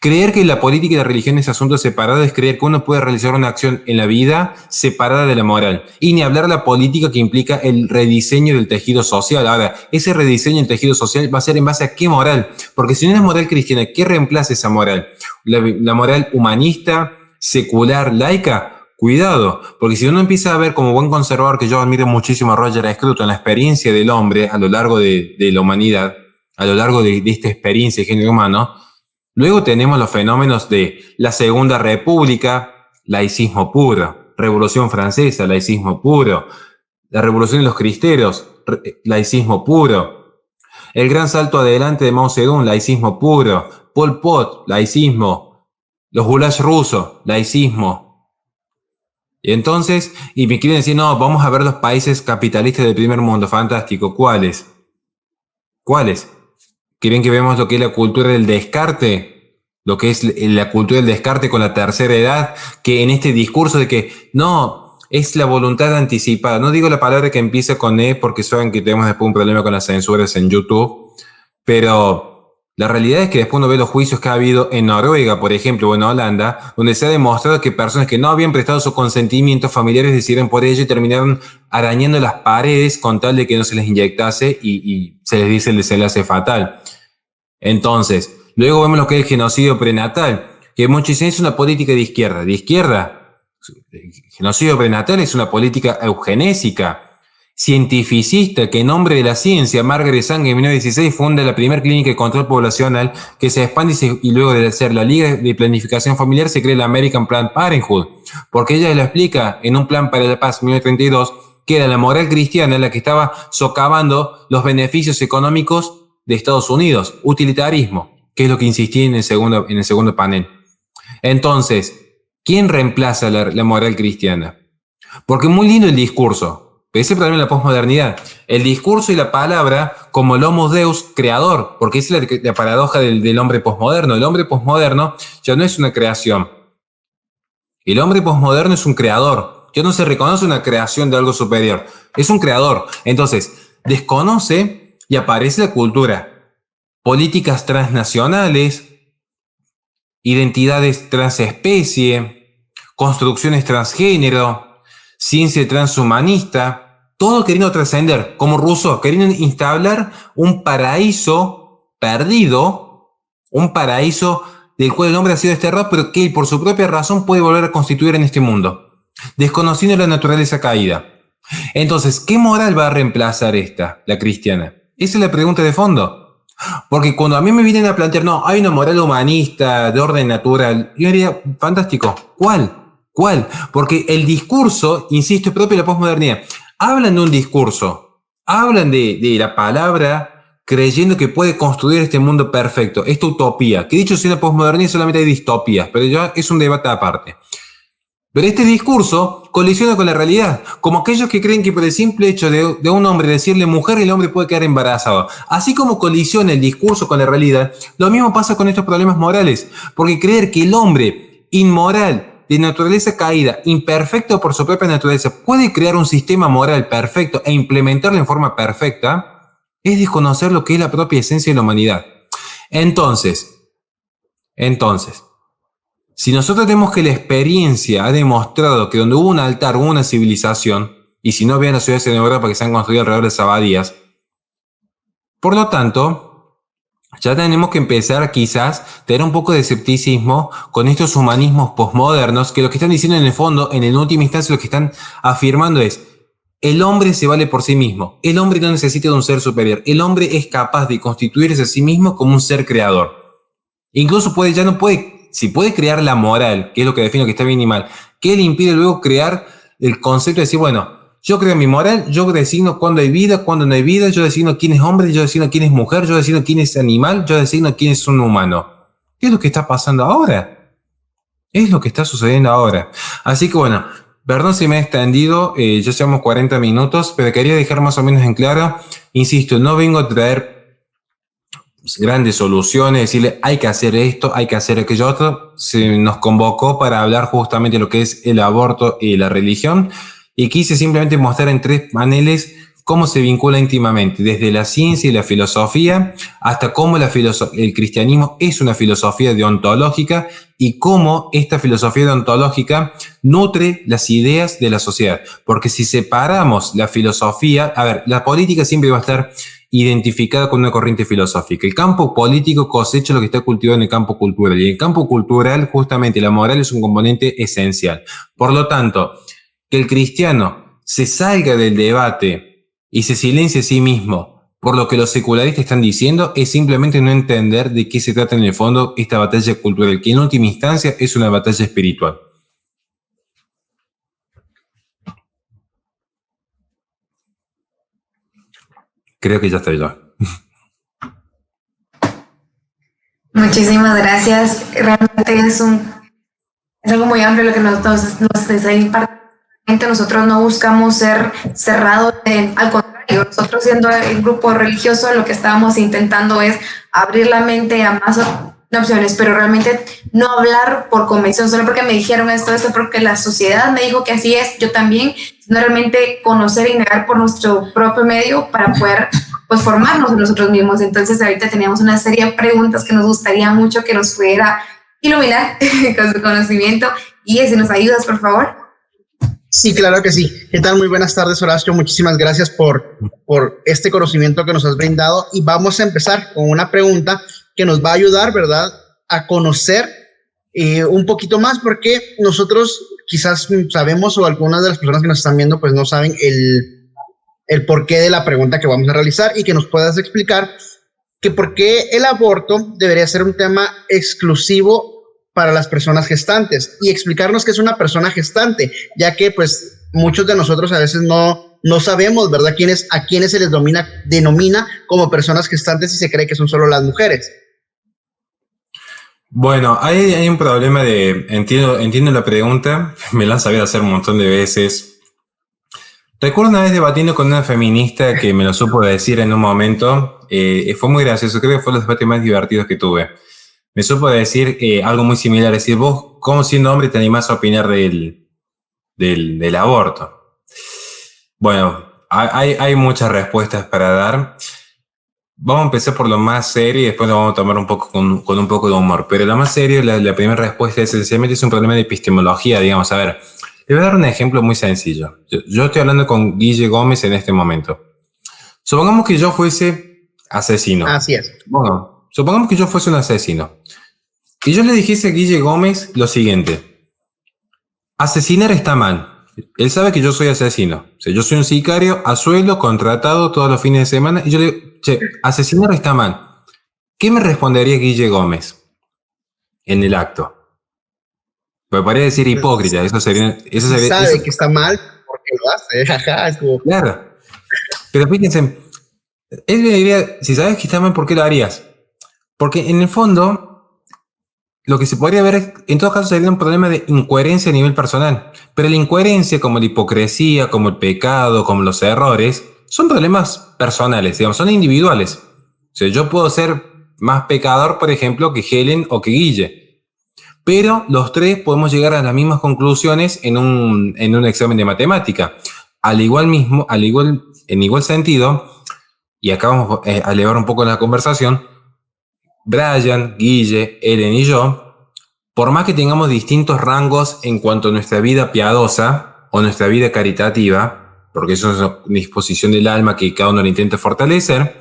Creer que la política y la religión es asunto separado es creer que uno puede realizar una acción en la vida separada de la moral. Y ni hablar de la política que implica el rediseño del tejido social. Ahora, ese rediseño del tejido social va a ser en base a qué moral. Porque si no es moral cristiana, ¿qué reemplaza esa moral? La moral humanista, secular, laica. Cuidado, porque si uno empieza a ver como buen conservador, que yo admiro muchísimo a Roger Scruton, la experiencia del hombre a lo largo de la humanidad, a lo largo de esta experiencia de género humano, luego tenemos los fenómenos de la Segunda República, laicismo puro, Revolución Francesa, laicismo puro, la Revolución de los Cristeros, laicismo puro, el gran salto adelante de Mao Zedong, laicismo puro, Pol Pot, laicismo, los gulags rusos, laicismo. Y entonces, y me quieren decir, no, vamos a ver los países capitalistas del primer mundo, fantástico, ¿cuáles? ¿Cuáles? ¿Quieren que veamos lo que es la cultura del descarte? Lo que es la cultura del descarte con la tercera edad, que en este discurso de que no, es la voluntad anticipada. No digo la palabra que empieza con E porque saben que tenemos después un problema con las censuras en YouTube, pero la realidad es que después uno ve los juicios que ha habido en Noruega, por ejemplo, o en Holanda, donde se ha demostrado que personas que no habían prestado su consentimiento, familiares decidieron por ello y terminaron arañando las paredes con tal de que no se les inyectase y se les dice el desenlace fatal. Entonces, luego vemos lo que es el genocidio prenatal, que muchos dicen es una política de izquierda. ¿De izquierda? El genocidio prenatal es una política eugenésica, cientificista, que en nombre de la ciencia, Margaret Sanger en 1916 funda la primera clínica de control poblacional que se expande y luego de hacer la Liga de Planificación Familiar se crea la American Planned Parenthood, porque ella lo explica en un plan para la paz 1932 que era la moral cristiana la que estaba socavando los beneficios económicos de Estados Unidos, utilitarismo, que es lo que insistí en el segundo panel. Entonces, ¿quién reemplaza la moral cristiana? Porque es muy lindo el discurso. Pero ese es el problema de la posmodernidad. El discurso y la palabra como el homo deus creador, porque esa es la paradoja del hombre posmoderno. El hombre posmoderno ya no es una creación. El hombre posmoderno es un creador. Ya no se reconoce una creación de algo superior. Es un creador. Entonces, desconoce y aparece la cultura. Políticas transnacionales, identidades transespecie, construcciones transgénero, ciencia transhumanista, todo queriendo trascender, como Rousseau, queriendo instaurar un paraíso perdido, un paraíso del cual el hombre ha sido desterrado, pero que él por su propia razón puede volver a constituir en este mundo, desconociendo la naturaleza caída. Entonces, ¿qué moral va a reemplazar esta, la cristiana? Esa es la pregunta de fondo. Porque cuando a mí me vienen a plantear, no, hay una moral humanista de orden natural, yo diría, fantástico, ¿cuál? ¿Cuál? Porque el discurso, insisto, propio de la posmodernidad, hablan de un discurso, hablan de la palabra creyendo que puede construir este mundo perfecto, esta utopía, que dicho sea la posmodernidad solamente hay distopías, pero ya es un debate aparte. Pero este discurso colisiona con la realidad, como aquellos que creen que por el simple hecho de un hombre decirle mujer, el hombre puede quedar embarazado. Así como colisiona el discurso con la realidad, lo mismo pasa con estos problemas morales, porque creer que el hombre inmoral, de naturaleza caída, imperfecto por su propia naturaleza, puede crear un sistema moral perfecto e implementarlo en forma perfecta, es desconocer lo que es la propia esencia de la humanidad. Entonces, si nosotros tenemos que la experiencia ha demostrado que donde hubo un altar hubo una civilización, y si no vean las ciudades en Europa que se han construido alrededor de las abadías, por lo tanto, ya tenemos que empezar quizás a tener un poco de escepticismo con estos humanismos posmodernos que lo que están diciendo en el fondo, en el última instancia, lo que están afirmando es el hombre se vale por sí mismo, el hombre no necesita de un ser superior, el hombre es capaz de constituirse a sí mismo como un ser creador. Incluso si puede crear la moral, que es lo que define que está bien y mal, ¿qué le impide luego crear el concepto de decir, bueno, yo creo mi moral, yo designo cuándo hay vida, cuándo no hay vida, yo designo quién es hombre, yo designo quién es mujer, yo designo quién es animal, yo designo quién es un humano? ¿Qué es lo que está pasando ahora? Es lo que está sucediendo ahora. Así que bueno, perdón si me he extendido, ya llevamos 40 minutos, pero quería dejar más o menos en claro, insisto, no vengo a traer grandes soluciones, decirle hay que hacer esto, hay que hacer aquello otro. Se nos convocó para hablar justamente de lo que es el aborto y la religión, y quise simplemente mostrar en 3 paneles cómo se vincula íntimamente, desde la ciencia y la filosofía, hasta cómo el cristianismo es una filosofía deontológica y cómo esta filosofía deontológica nutre las ideas de la sociedad. Porque si separamos la filosofía, a ver, la política siempre va a estar identificada con una corriente filosófica. El campo político cosecha lo que está cultivado en el campo cultural, y en el campo cultural justamente la moral es un componente esencial. Por lo tanto, que el cristiano se salga del debate y se silencia a sí mismo por lo que los secularistas están diciendo es simplemente no entender de qué se trata en el fondo esta batalla cultural, que en última instancia es una batalla espiritual. Creo que ya estoy yo. Muchísimas gracias. Realmente es algo muy amplio lo que nos está impartiendo. Nosotros no buscamos ser cerrados, al contrario, nosotros siendo el grupo religioso lo que estábamos intentando es abrir la mente a más opciones, pero realmente no hablar por convención, solo porque me dijeron esto, porque la sociedad me dijo que así es, yo también, sino realmente conocer y indagar por nuestro propio medio para poder pues formarnos nosotros mismos. Entonces ahorita teníamos una serie de preguntas que nos gustaría mucho que nos pudiera iluminar con su conocimiento. Y si nos ayudas, por favor. Sí, claro que sí. ¿Qué tal? Muy buenas tardes, Horacio. Muchísimas gracias por este conocimiento que nos has brindado. Y vamos a empezar con una pregunta que nos va a ayudar, ¿verdad?, a conocer un poquito más, porque nosotros quizás sabemos, o algunas de las personas que nos están viendo pues no saben el porqué de la pregunta que vamos a realizar, y que nos puedas explicar que por qué el aborto debería ser un tema exclusivo para las personas gestantes, y explicarnos qué es una persona gestante, ya que pues muchos de nosotros a veces no sabemos, ¿verdad?, a quiénes se les denomina como personas gestantes y se cree que son solo las mujeres. Bueno, hay un problema entiendo la pregunta, me la han sabido hacer un montón de veces. Recuerdo una vez debatiendo con una feminista que me lo supo decir en un momento, fue muy gracioso, creo que fue los debates más divertidos que tuve. Me supo decir algo muy similar, decir, vos, ¿cómo siendo hombre te animás a opinar del aborto? Bueno, hay muchas respuestas para dar. Vamos a empezar por lo más serio y después lo vamos a tomar un poco con un poco de humor. Pero lo más serio, la primera respuesta esencialmente es un problema de epistemología, digamos. A ver, le voy a dar un ejemplo muy sencillo. Yo estoy hablando con Guille Gómez en este momento. Supongamos que yo fuese asesino. Así es. Bueno, supongamos que yo fuese un asesino. Y yo le dijese a Guille Gómez lo siguiente. Asesinar está mal. Él sabe que yo soy asesino. O sea, yo soy un sicario a sueldo, contratado todos los fines de semana. Y yo le digo, che, asesinar está mal. ¿Qué me respondería Guille Gómez en el acto? Me podría decir hipócrita. Eso sería sabe que está mal porque lo hace. Jaja, es como... Claro. Pero fíjense, él me diría, si sabes que está mal, ¿por qué lo harías? Porque en el fondo, lo que se podría ver es, en todo caso, sería un problema de incoherencia a nivel personal. Pero la incoherencia, como la hipocresía, como el pecado, como los errores, son problemas personales, digamos, son individuales. O sea, yo puedo ser más pecador, por ejemplo, que Helen o que Guille. Pero los tres podemos llegar a las mismas conclusiones en un examen de matemática. En igual sentido, y acá vamos a elevar un poco la conversación, Brian, Guille, Helen y yo, por más que tengamos distintos rangos en cuanto a nuestra vida piadosa o nuestra vida caritativa, porque eso es una disposición del alma que cada uno lo intenta fortalecer,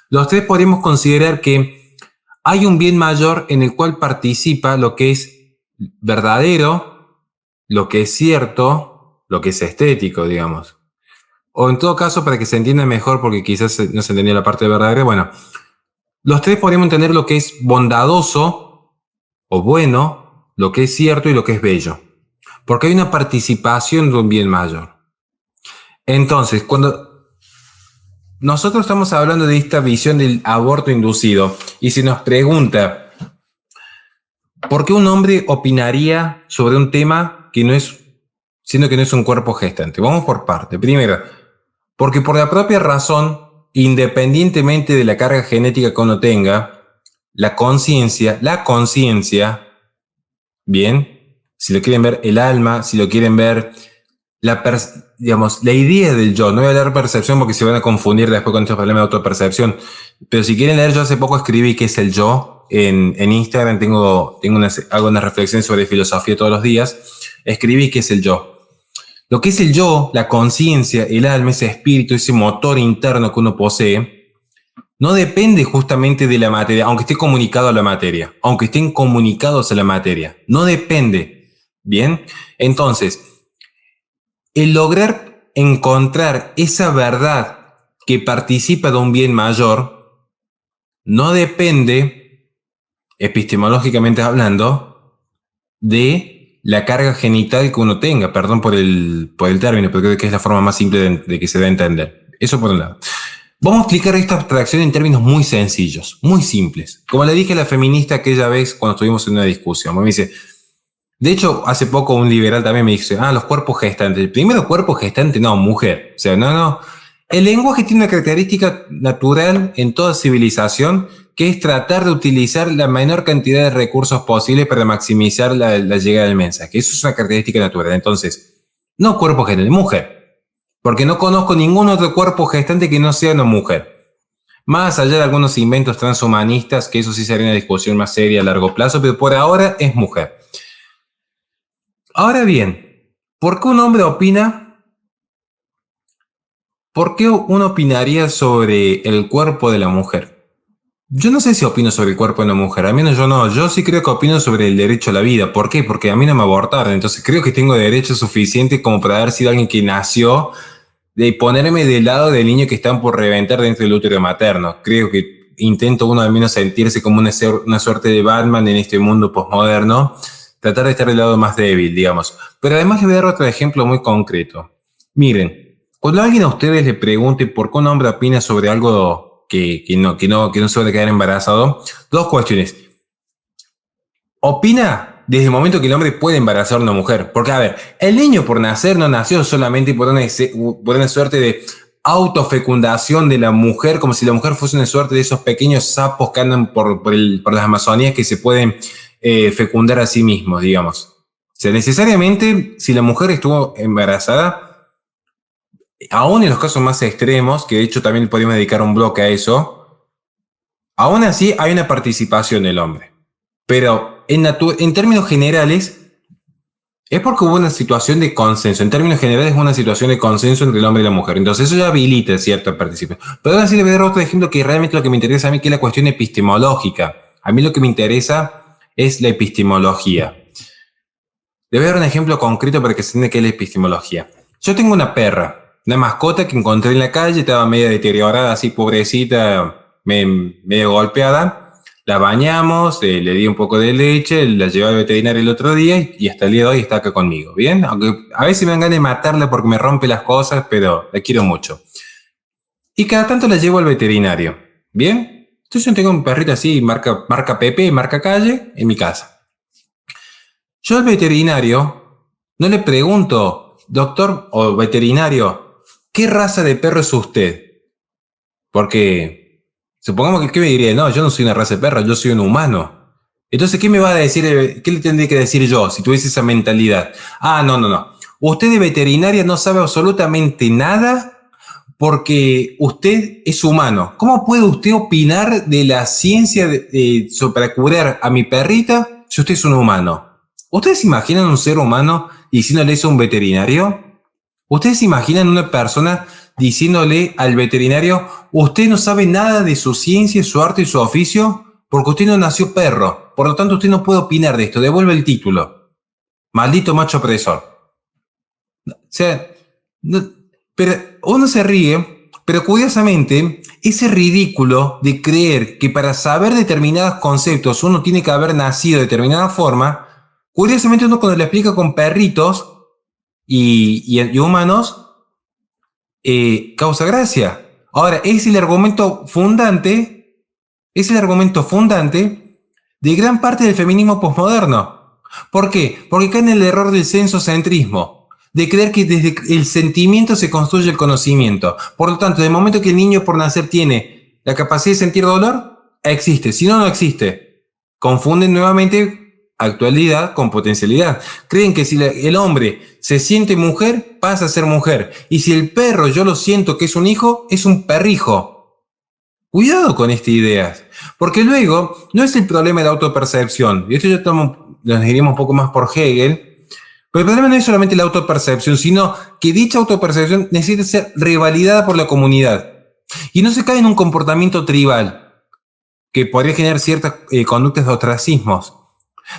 los tres podemos considerar que hay un bien mayor en el cual participa lo que es verdadero, lo que es cierto, lo que es estético, digamos. O en todo caso, para que se entienda mejor, porque quizás no se entendía la parte de verdadero, bueno, los tres podemos entender lo que es bondadoso o bueno, lo que es cierto y lo que es bello. Porque hay una participación de un bien mayor. Entonces, cuando nosotros estamos hablando de esta visión del aborto inducido y se nos pregunta ¿por qué un hombre opinaría sobre un tema siendo que no es un cuerpo gestante? Vamos por parte. Primero, porque por la propia razón independientemente de la carga genética que uno tenga, la conciencia, bien, si lo quieren ver el alma, si lo quieren ver la idea del yo, no voy a hablar de percepción porque se van a confundir después con estos problemas de autopercepción, pero si quieren leer, yo hace poco escribí qué es el yo en Instagram, hago unas reflexiones sobre filosofía todos los días, escribí qué es el yo. Lo que es el yo, la conciencia, el alma, ese espíritu, ese motor interno que uno posee, no depende justamente de la materia, aunque esté comunicado a la materia, aunque estén comunicados a la materia, no depende. Bien, entonces, el lograr encontrar esa verdad que participa de un bien mayor no depende, epistemológicamente hablando, de la carga genital que uno tenga. Perdón por el término, pero creo que es la forma más simple de que se dé a entender. Eso por un lado. Vamos a explicar esta abstracción en términos muy sencillos, muy simples. Como le dije a la feminista aquella vez cuando estuvimos en una discusión, me dice... De hecho, hace poco un liberal también me dice, los cuerpos gestantes. El primero cuerpo gestante, no, mujer. O sea, no. El lenguaje tiene una característica natural en toda civilización, que es tratar de utilizar la menor cantidad de recursos posibles para maximizar la llegada del mensaje. Eso es una característica natural. Entonces, no cuerpo gestante, mujer. Porque no conozco ningún otro cuerpo gestante que no sea una mujer. Más allá de algunos inventos transhumanistas, que eso sí sería una discusión más seria a largo plazo, pero por ahora es mujer. Ahora bien, ¿por qué un hombre opina? ¿Por qué uno opinaría sobre el cuerpo de la mujer? Yo no sé si opino sobre el cuerpo de la mujer, al menos yo no. Yo sí creo que opino sobre el derecho a la vida. ¿Por qué? Porque a mí no me abortaron, entonces creo que tengo derecho suficiente como para haber sido alguien que nació, de ponerme del lado del niño que están por reventar dentro del útero materno. Creo que intento uno al menos sentirse como una suerte de Batman en este mundo posmoderno. Tratar de estar del lado más débil, digamos. Pero además les voy a dar otro ejemplo muy concreto. Miren, cuando alguien a ustedes le pregunte por qué un hombre opina sobre algo que no se va a quedar embarazado, dos cuestiones. Opina desde el momento que el hombre puede embarazar a una mujer. Porque, a ver, el niño por nacer no nació solamente por una suerte de autofecundación de la mujer, como si la mujer fuese una suerte de esos pequeños sapos que andan por las Amazonías que se pueden fecundar a sí mismos, digamos. O sea, necesariamente, si la mujer estuvo embarazada, aún en los casos más extremos, que de hecho también podríamos dedicar un bloque a eso, aún así hay una participación del hombre. Pero en términos generales, es porque hubo una situación de consenso. En términos generales, es una situación de consenso entre el hombre y la mujer. Entonces, eso ya habilita cierta participación. Pero ahora sí le voy a dar otro ejemplo que realmente lo que me interesa a mí, que es la cuestión epistemológica. A mí lo que me interesa es la epistemología. Le voy a dar un ejemplo concreto para que se entienda qué es la epistemología. Yo tengo una perra, una mascota que encontré en la calle, estaba media deteriorada, así pobrecita, medio golpeada. La bañamos, le di un poco de leche, la llevé al veterinario el otro día y hasta el día de hoy está acá conmigo, ¿bien? Aunque a veces me dan ganas de matarla porque me rompe las cosas, pero la quiero mucho. Y cada tanto la llevo al veterinario, ¿bien? Entonces yo tengo un perrito así, marca Pepe, marca calle, en mi casa. Yo al veterinario no le pregunto, doctor o veterinario, ¿qué raza de perro es usted? Porque supongamos que ¿qué me diría? No, yo no soy una raza de perro, yo soy un humano. Entonces, ¿qué me va a decir? ¿Qué le tendría que decir yo si tuviese esa mentalidad? No. Usted de veterinaria no sabe absolutamente nada porque usted es humano. ¿Cómo puede usted opinar de la ciencia para curar a mi perrita si usted es un humano? ¿Ustedes se imaginan un ser humano diciéndole eso a un veterinario? ¿Ustedes se imaginan una persona diciéndole al veterinario, usted no sabe nada de su ciencia, su arte y su oficio porque usted no nació perro, por lo tanto usted no puede opinar de esto, devuelve el título? Maldito macho opresor. O sea, pero uno se ríe, pero curiosamente, ese ridículo de creer que para saber determinados conceptos uno tiene que haber nacido de determinada forma, curiosamente uno cuando le explica con perritos y humanos, causa gracia. Ahora, es el argumento fundante de gran parte del feminismo posmoderno. ¿Por qué? Porque cae en el error del sensocentrismo. de creer que desde el sentimiento se construye el conocimiento. Por lo tanto, de momento que el niño por nacer tiene la capacidad de sentir dolor, existe. Si no, no existe. Confunden nuevamente actualidad con potencialidad. Creen que si el hombre se siente mujer, pasa a ser mujer. Y si el perro yo lo siento que es un hijo, es un perrijo. Cuidado con estas ideas. Porque luego, no es el problema de la autopercepción. Y esto nos diríamos un poco más por Hegel. Pero el problema no es solamente la autopercepción, sino que dicha autopercepción necesita ser revalidada por la comunidad. Y no se cae en un comportamiento tribal, que podría generar ciertas conductas de ostracismos,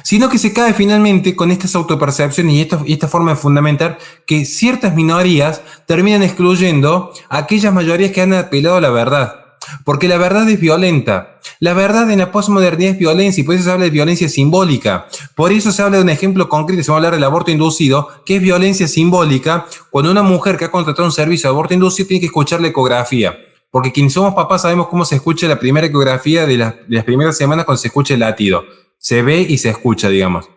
sino que se cae finalmente con estas autopercepciones y esta forma de fundamentar que ciertas minorías terminan excluyendo a aquellas mayorías que han apelado a la verdad. Porque la verdad es violenta. La verdad en la posmodernidad es violencia y por eso se habla de violencia simbólica. Por eso se habla de un ejemplo concreto, se va a hablar del aborto inducido, que es violencia simbólica cuando una mujer que ha contratado un servicio de aborto inducido tiene que escuchar la ecografía. Porque quienes somos papás sabemos cómo se escucha la primera ecografía de las primeras semanas cuando se escucha el latido. Se ve y se escucha, digamos.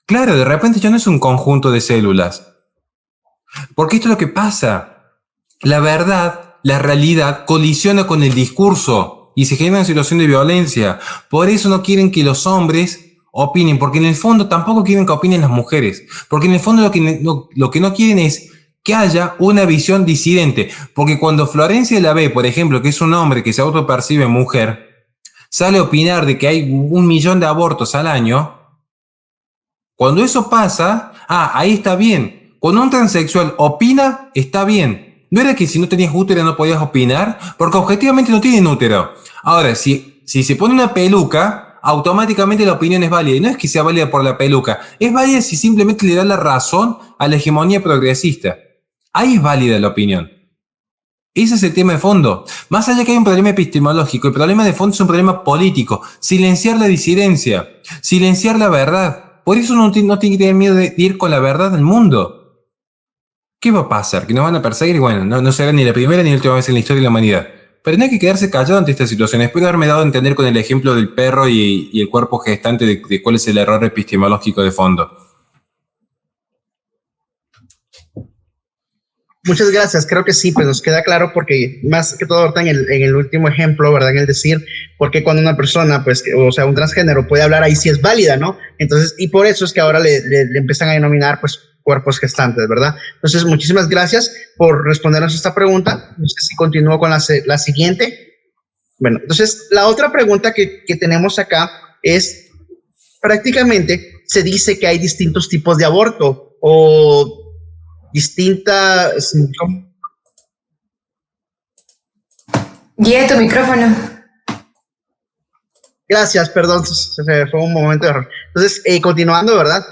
Claro, de repente ya no es un conjunto de células. Porque esto es lo que pasa. La verdad, la realidad colisiona con el discurso y se genera una situación de violencia. Por eso no quieren que los hombres opinen, porque en el fondo tampoco quieren que opinen las mujeres. Porque en el fondo lo que no quieren es que haya una visión disidente. Porque cuando Florencia Lavey, por ejemplo, que es un hombre que se autopercibe mujer, sale a opinar de que hay 1 millón de abortos al año, cuando eso pasa, ahí está bien. Cuando un transexual opina, está bien. ¿No era que si no tenías útero no podías opinar? Porque objetivamente no tienen útero. Ahora, si se pone una peluca, automáticamente la opinión es válida. Y no es que sea válida por la peluca. Es válida si simplemente le da la razón a la hegemonía progresista. Ahí es válida la opinión. Ese es el tema de fondo. Más allá que hay un problema epistemológico, el problema de fondo es un problema político. Silenciar la disidencia. Silenciar la verdad. Por eso no tiene que tener miedo de ir con la verdad del mundo. ¿Qué va a pasar? ¿Que nos van a perseguir? Y bueno, no será ni la primera ni la última vez en la historia de la humanidad. Pero no hay que quedarse callado ante esta situación. Después de haberme dado a entender con el ejemplo del perro y el cuerpo gestante de cuál es el error epistemológico de fondo. Muchas gracias, creo que sí, pues nos queda claro porque más que todo ahorita en el último ejemplo, ¿verdad? En el decir, porque cuando una persona, pues, o sea, un transgénero puede hablar ahí sí es válida, ¿no? Entonces, y por eso es que ahora le empiezan a denominar, pues, cuerpos gestantes, ¿verdad? Entonces, muchísimas gracias por respondernos esta pregunta. No sé si continúo con la siguiente. Bueno, entonces, la otra pregunta que tenemos acá es, prácticamente se dice que hay distintos tipos de aborto o distintas... Guía tu micrófono. Gracias, perdón, fue un momento de error. Entonces, continuando, ¿verdad?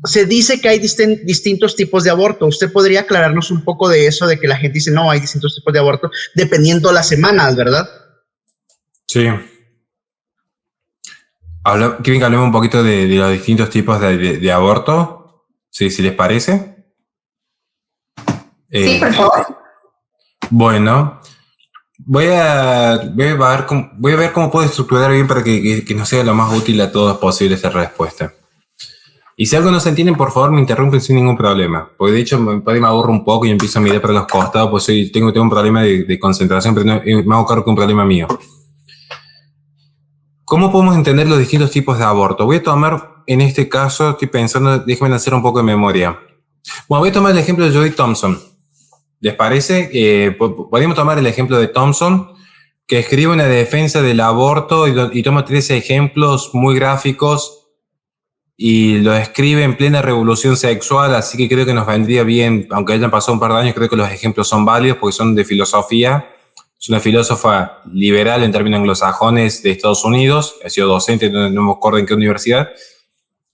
Se dice que hay distintos tipos de aborto. ¿Usted podría aclararnos un poco de eso, de que la gente dice, no, hay distintos tipos de aborto, dependiendo de las semanas, ¿verdad? Sí. ¿Quieren que hablemos un poquito de los distintos tipos de aborto? Sí, si les parece. Sí, por favor. Bueno, voy a ver cómo puedo estructurar bien para que nos sea lo más útil a todos posible esta respuesta. Y si algo no se entiende, por favor, me interrumpen sin ningún problema. Porque de hecho, me aburro un poco y empiezo a mirar para los costados, pues tengo un problema de concentración, pero me hago cargo que es un problema mío. ¿Cómo podemos entender los distintos tipos de aborto? Voy a tomar, en este caso, estoy pensando, déjenme hacer un poco de memoria. Bueno, voy a tomar el ejemplo de Jody Thompson. ¿Les parece? Podríamos tomar el ejemplo de Thompson, que escribe una defensa del aborto y toma 13 ejemplos muy gráficos y lo escribe en plena revolución sexual, así que creo que nos vendría bien, aunque hayan pasado un par de años, creo que los ejemplos son válidos porque son de filosofía. Es una filósofa liberal en términos anglosajones de Estados Unidos, ha sido docente, no me acuerdo en qué universidad.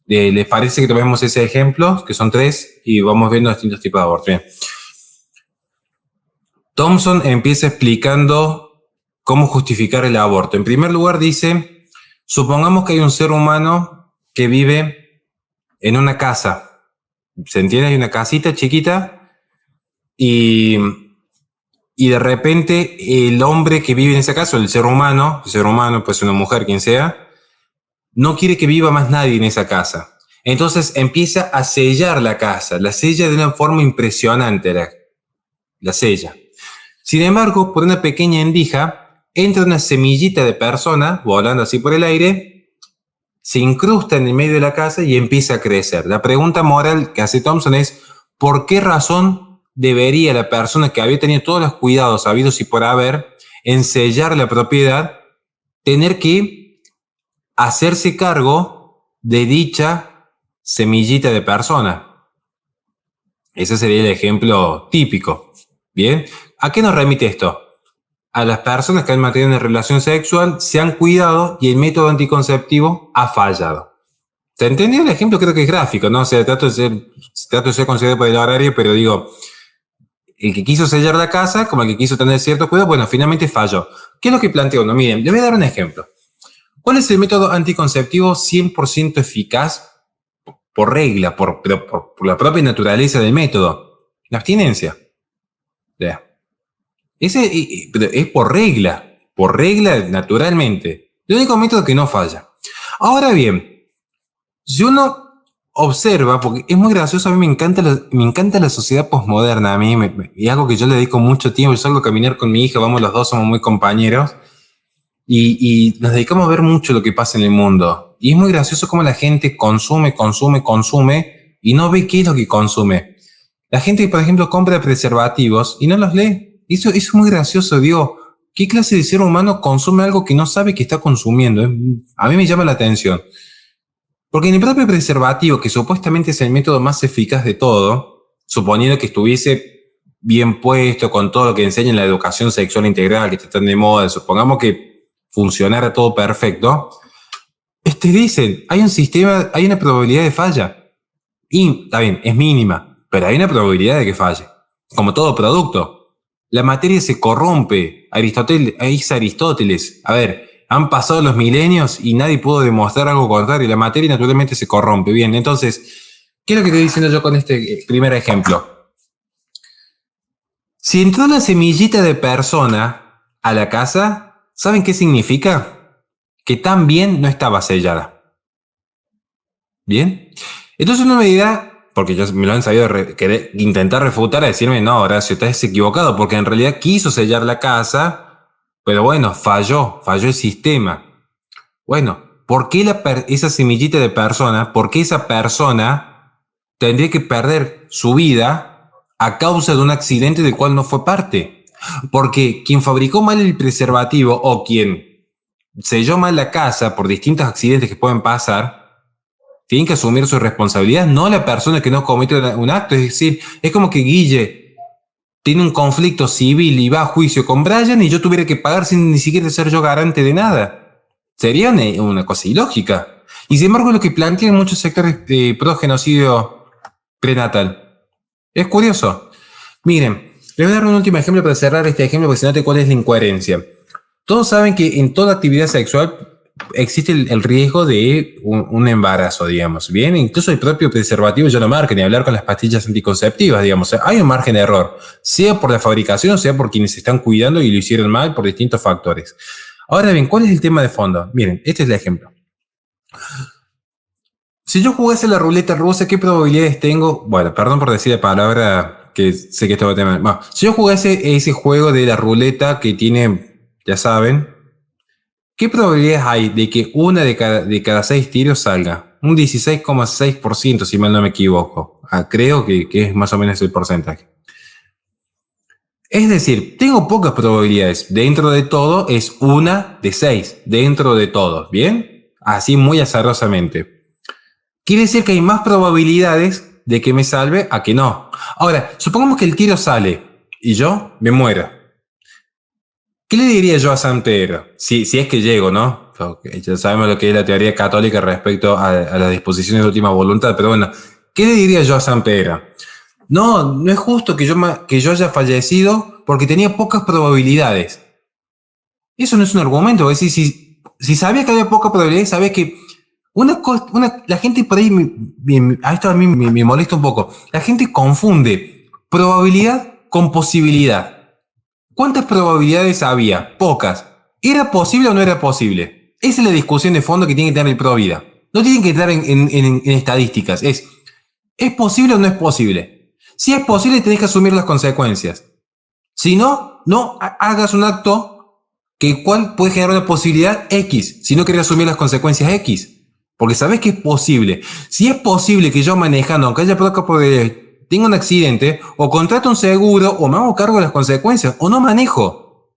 ¿Les parece que tomemos ese ejemplo, que son 3, y vamos viendo distintos tipos de aborto? Bien. Thompson empieza explicando cómo justificar el aborto. En primer lugar dice, supongamos que hay un ser humano que vive en una casa. ¿Se entiende? Hay una casita chiquita y de repente el hombre que vive en esa casa, el ser humano, pues una mujer, quien sea, no quiere que viva más nadie en esa casa. Entonces empieza a sellar la casa, la sella de una forma impresionante, la sella. Sin embargo, por una pequeña endija, entra una semillita de persona, volando así por el aire, se incrusta en el medio de la casa y empieza a crecer. La pregunta moral que hace Thompson es, ¿por qué razón debería la persona que había tenido todos los cuidados habidos y por haber en sellar la propiedad tener que hacerse cargo de dicha semillita de persona? Ese sería el ejemplo típico. ¿Bien? ¿A qué nos remite esto? A las personas que han mantenido una relación sexual, se han cuidado y el método anticonceptivo ha fallado. ¿Se entendió el ejemplo? Creo que es gráfico, ¿no? O sea, trato de ser considerado por el horario, pero digo, el que quiso sellar la casa, como el que quiso tener cierto cuidado, bueno, finalmente falló. ¿Qué es lo que plantea uno? Miren, les voy a dar un ejemplo. ¿Cuál es el método anticonceptivo 100% eficaz por regla, por la propia naturaleza del método? La abstinencia. Ya. Ese es por regla naturalmente. El único método que no falla. Ahora bien, si uno observa, porque es muy gracioso, a mí me encanta la sociedad posmoderna, a mí y algo que yo le dedico mucho tiempo, yo salgo a caminar con mi hija, vamos los dos, somos muy compañeros, y nos dedicamos a ver mucho lo que pasa en el mundo. Y es muy gracioso cómo la gente consume, y no ve qué es lo que consume. La gente, por ejemplo, compra preservativos y no los lee. Eso es muy gracioso, digo, ¿qué clase de ser humano consume algo que no sabe que está consumiendo? A mí me llama la atención. Porque en el propio preservativo, que supuestamente es el método más eficaz de todo, suponiendo que estuviese bien puesto con todo lo que enseña en la educación sexual integral, que está tan de moda, supongamos que funcionara todo perfecto, dicen, hay un sistema, hay una probabilidad de falla. Y, está bien, es mínima, pero hay una probabilidad de que falle. Como todo producto. La materia se corrompe. Aristóteles. A ver, han pasado los milenios y nadie pudo demostrar algo contrario. La materia naturalmente se corrompe. Bien, entonces, ¿qué es lo que estoy diciendo yo con este primer ejemplo? Si entró una semillita de persona a la casa, ¿saben qué significa? Que también no estaba sellada. ¿Bien? Entonces uno me dirá, porque ya me lo han sabido intentar refutar, a decirme, no, Horacio, estás equivocado, porque en realidad quiso sellar la casa, pero bueno, falló el sistema. Bueno, ¿por qué esa semillita de persona, por qué esa persona tendría que perder su vida a causa de un accidente del cual no fue parte? Porque quien fabricó mal el preservativo o quien selló mal la casa por distintos accidentes que pueden pasar, tienen que asumir su responsabilidad, no la persona que no cometió un acto. Es decir, es como que Guille tiene un conflicto civil y va a juicio con Brian y yo tuviera que pagar sin ni siquiera ser yo garante de nada. Sería una cosa ilógica. Y sin embargo, lo que plantean muchos sectores de pro genocidio prenatal. Es curioso. Miren, les voy a dar un último ejemplo para cerrar este ejemplo, porque se note cuál es la incoherencia. Todos saben que en toda actividad sexual existe el riesgo de un embarazo, digamos, ¿bien? Incluso el propio preservativo ya lo marca, ni hablar con las pastillas anticonceptivas, digamos. Hay un margen de error, sea por la fabricación, sea por quienes se están cuidando y lo hicieron mal por distintos factores. Ahora bien, ¿cuál es el tema de fondo? Miren, este es el ejemplo. Si yo jugase la ruleta rusa, ¿qué probabilidades tengo? Bueno, perdón por decir la palabra, que sé que esto va a tener... Bueno, si yo jugase ese juego de la ruleta que tiene, ya saben, ¿qué probabilidades hay de que una de cada 6 tiros salga? Un 16,6%, si mal no me equivoco. Creo que es más o menos el porcentaje. Es decir, tengo pocas probabilidades. Dentro de todo es una de 6. Dentro de todo, ¿bien? Así muy azarosamente. Quiere decir que hay más probabilidades de que me salve a que no. Ahora, supongamos que el tiro sale y yo me muero. ¿Qué le diría yo a San Pedro? Si es que llego, ¿no? Ya sabemos lo que es la teoría católica respecto a las disposiciones de última voluntad, pero bueno, ¿qué le diría yo a San Pedro? No es justo que yo haya fallecido porque tenía pocas probabilidades. Eso no es un argumento. Es decir, si sabías que había pocas probabilidades, sabías que la gente por ahí, a esto a mí me molesta un poco, la gente confunde probabilidad con posibilidad. ¿Cuántas probabilidades había? Pocas. ¿Era posible o no era posible? Esa es la discusión de fondo que tiene que tener el pro vida. No tienen que entrar en estadísticas. ¿Es posible o no es posible? Si es posible, tenés que asumir las consecuencias. Si no, no hagas un acto que cual puede generar una posibilidad X, si no querés asumir las consecuencias X. Porque sabés que es posible. Si es posible que yo manejando, aunque haya poca probabilidad, tenga un accidente, o contrato un seguro, o me hago cargo de las consecuencias, o no manejo.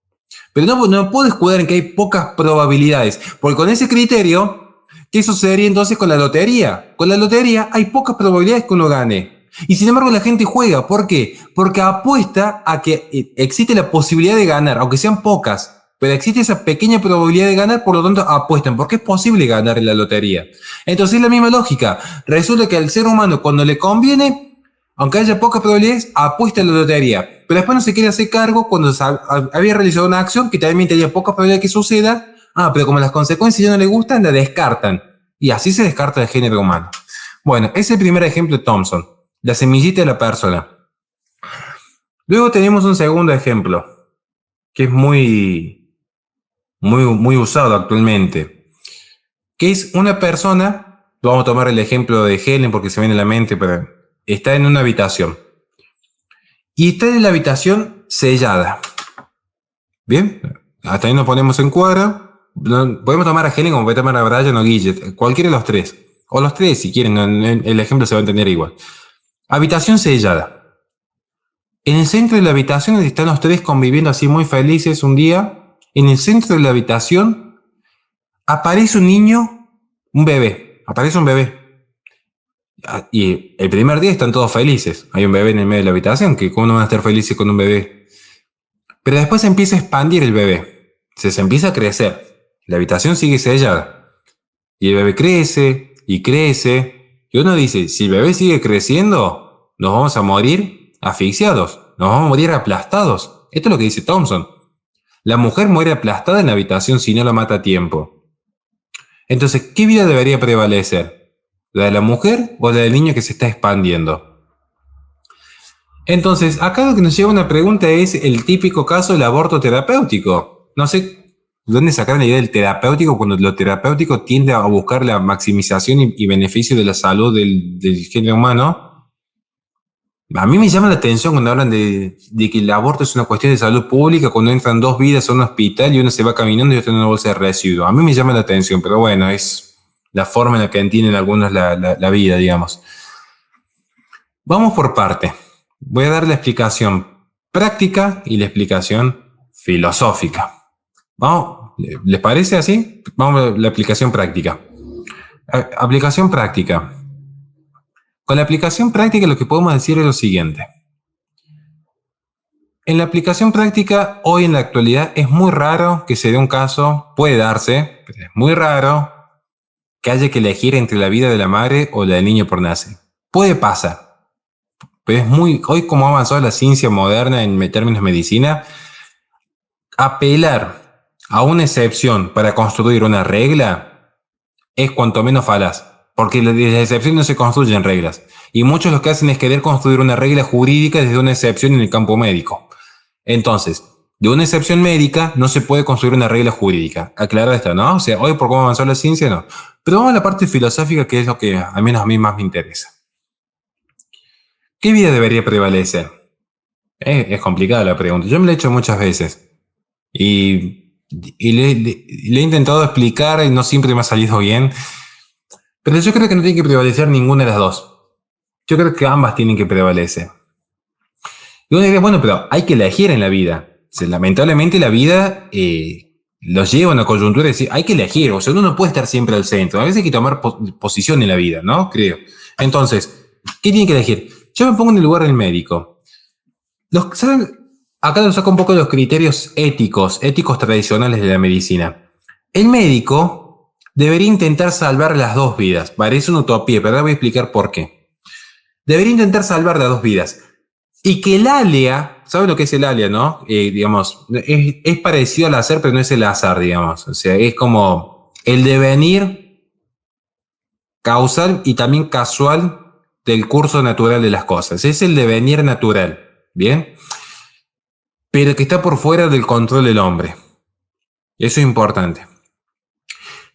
Pero no puedo escudar en que hay pocas probabilidades, porque con ese criterio, ¿qué sucedería entonces con la lotería? Con la lotería hay pocas probabilidades que uno gane. Y sin embargo la gente juega. ¿Por qué? Porque apuesta a que existe la posibilidad de ganar, aunque sean pocas. Pero existe esa pequeña probabilidad de ganar, por lo tanto apuestan, porque es posible ganar en la lotería. Entonces es la misma lógica. Resulta que al ser humano, cuando le conviene, aunque haya pocas probabilidades, apuesta a la lotería. Pero después no se quiere hacer cargo cuando había realizado una acción que también tenía pocas probabilidades que suceda. Pero como las consecuencias ya no le gustan, la descartan. Y así se descarta el género humano. Bueno, ese es el primer ejemplo de Thompson. La semillita de la persona. Luego tenemos un segundo ejemplo, que es muy usado actualmente, que es una persona, vamos a tomar el ejemplo de Helen porque se me viene a la mente, pero está en una habitación y está en la habitación sellada. Bien, hasta ahí nos ponemos en cuadra. Podemos tomar a Helen como puede tomar a Brian o Guille, cualquiera de los tres, o los tres si quieren, el ejemplo se va a entender igual. Habitación sellada. En el centro de la habitación están los tres conviviendo así muy felices un día. En el centro de la habitación aparece un niño, un bebé. Aparece un bebé. Y el primer día están todos felices. Hay un bebé en el medio de la habitación, que cómo no van a estar felices con un bebé. Pero después se empieza a expandir el bebé. Se empieza a crecer. La habitación sigue sellada. Y el bebé crece y crece. Y uno dice, si el bebé sigue creciendo, nos vamos a morir asfixiados. Nos vamos a morir aplastados. Esto es lo que dice Thompson. La mujer muere aplastada en la habitación si no la mata a tiempo. Entonces, ¿qué vida debería prevalecer? ¿La de la mujer o la del niño que se está expandiendo? Entonces, acá lo que nos lleva a una pregunta es el típico caso del aborto terapéutico. No sé dónde sacar la idea del terapéutico cuando lo terapéutico tiende a buscar la maximización y beneficio de la salud del género humano. A mí me llama la atención cuando hablan de que el aborto es una cuestión de salud pública, cuando entran dos vidas a un hospital y uno se va caminando y otro en una bolsa de residuos. A mí me llama la atención, pero bueno, es la forma en la que entienden algunos la vida, digamos. Vamos por parte. Voy a dar la explicación práctica y la explicación filosófica. Vamos, ¿les parece así? Vamos a la aplicación práctica. Aplicación práctica. Con la aplicación práctica lo que podemos decir es lo siguiente. En la aplicación práctica, hoy en la actualidad, es muy raro que se dé un caso, puede darse, pero es muy raro que haya que elegir entre la vida de la madre o la del niño por nacer. Puede pasar, pero es hoy como ha avanzado la ciencia moderna en términos de medicina, apelar a una excepción para construir una regla es cuanto menos falaz. Porque las excepciones no se construyen reglas. Y muchos lo que hacen es querer construir una regla jurídica desde una excepción en el campo médico. Entonces, de una excepción médica no se puede construir una regla jurídica. Aclarar esto, ¿no? O sea, hoy por cómo avanzó la ciencia, no. Pero vamos a la parte filosófica, que es lo que al menos a mí más me interesa. ¿Qué vida debería prevalecer? Es complicada la pregunta. Yo me la he hecho muchas veces. Y le he intentado explicar y no siempre me ha salido bien. Pero yo creo que no tiene que prevalecer ninguna de las dos. Yo creo que ambas tienen que prevalecer. Y uno diría, bueno, pero hay que elegir en la vida. O sea, lamentablemente la vida los lleva a una coyuntura de decir, hay que elegir. O sea, uno no puede estar siempre al centro. A veces hay que tomar posición en la vida, ¿no? Creo. Entonces, ¿qué tiene que elegir? Yo me pongo en el lugar del médico. ¿Saben? Acá nos saco un poco de los criterios éticos tradicionales de la medicina. El médico debería intentar salvar las dos vidas. Parece una utopía, pero ahora voy a explicar por qué. Debería intentar salvar las dos vidas. Y que el alea, ¿saben lo que es el alea, no? Digamos, es parecido al azar, pero no es el azar, digamos. O sea, es como el devenir causal y también casual del curso natural de las cosas. Es el devenir natural, ¿bien? Pero que está por fuera del control del hombre. Eso es importante.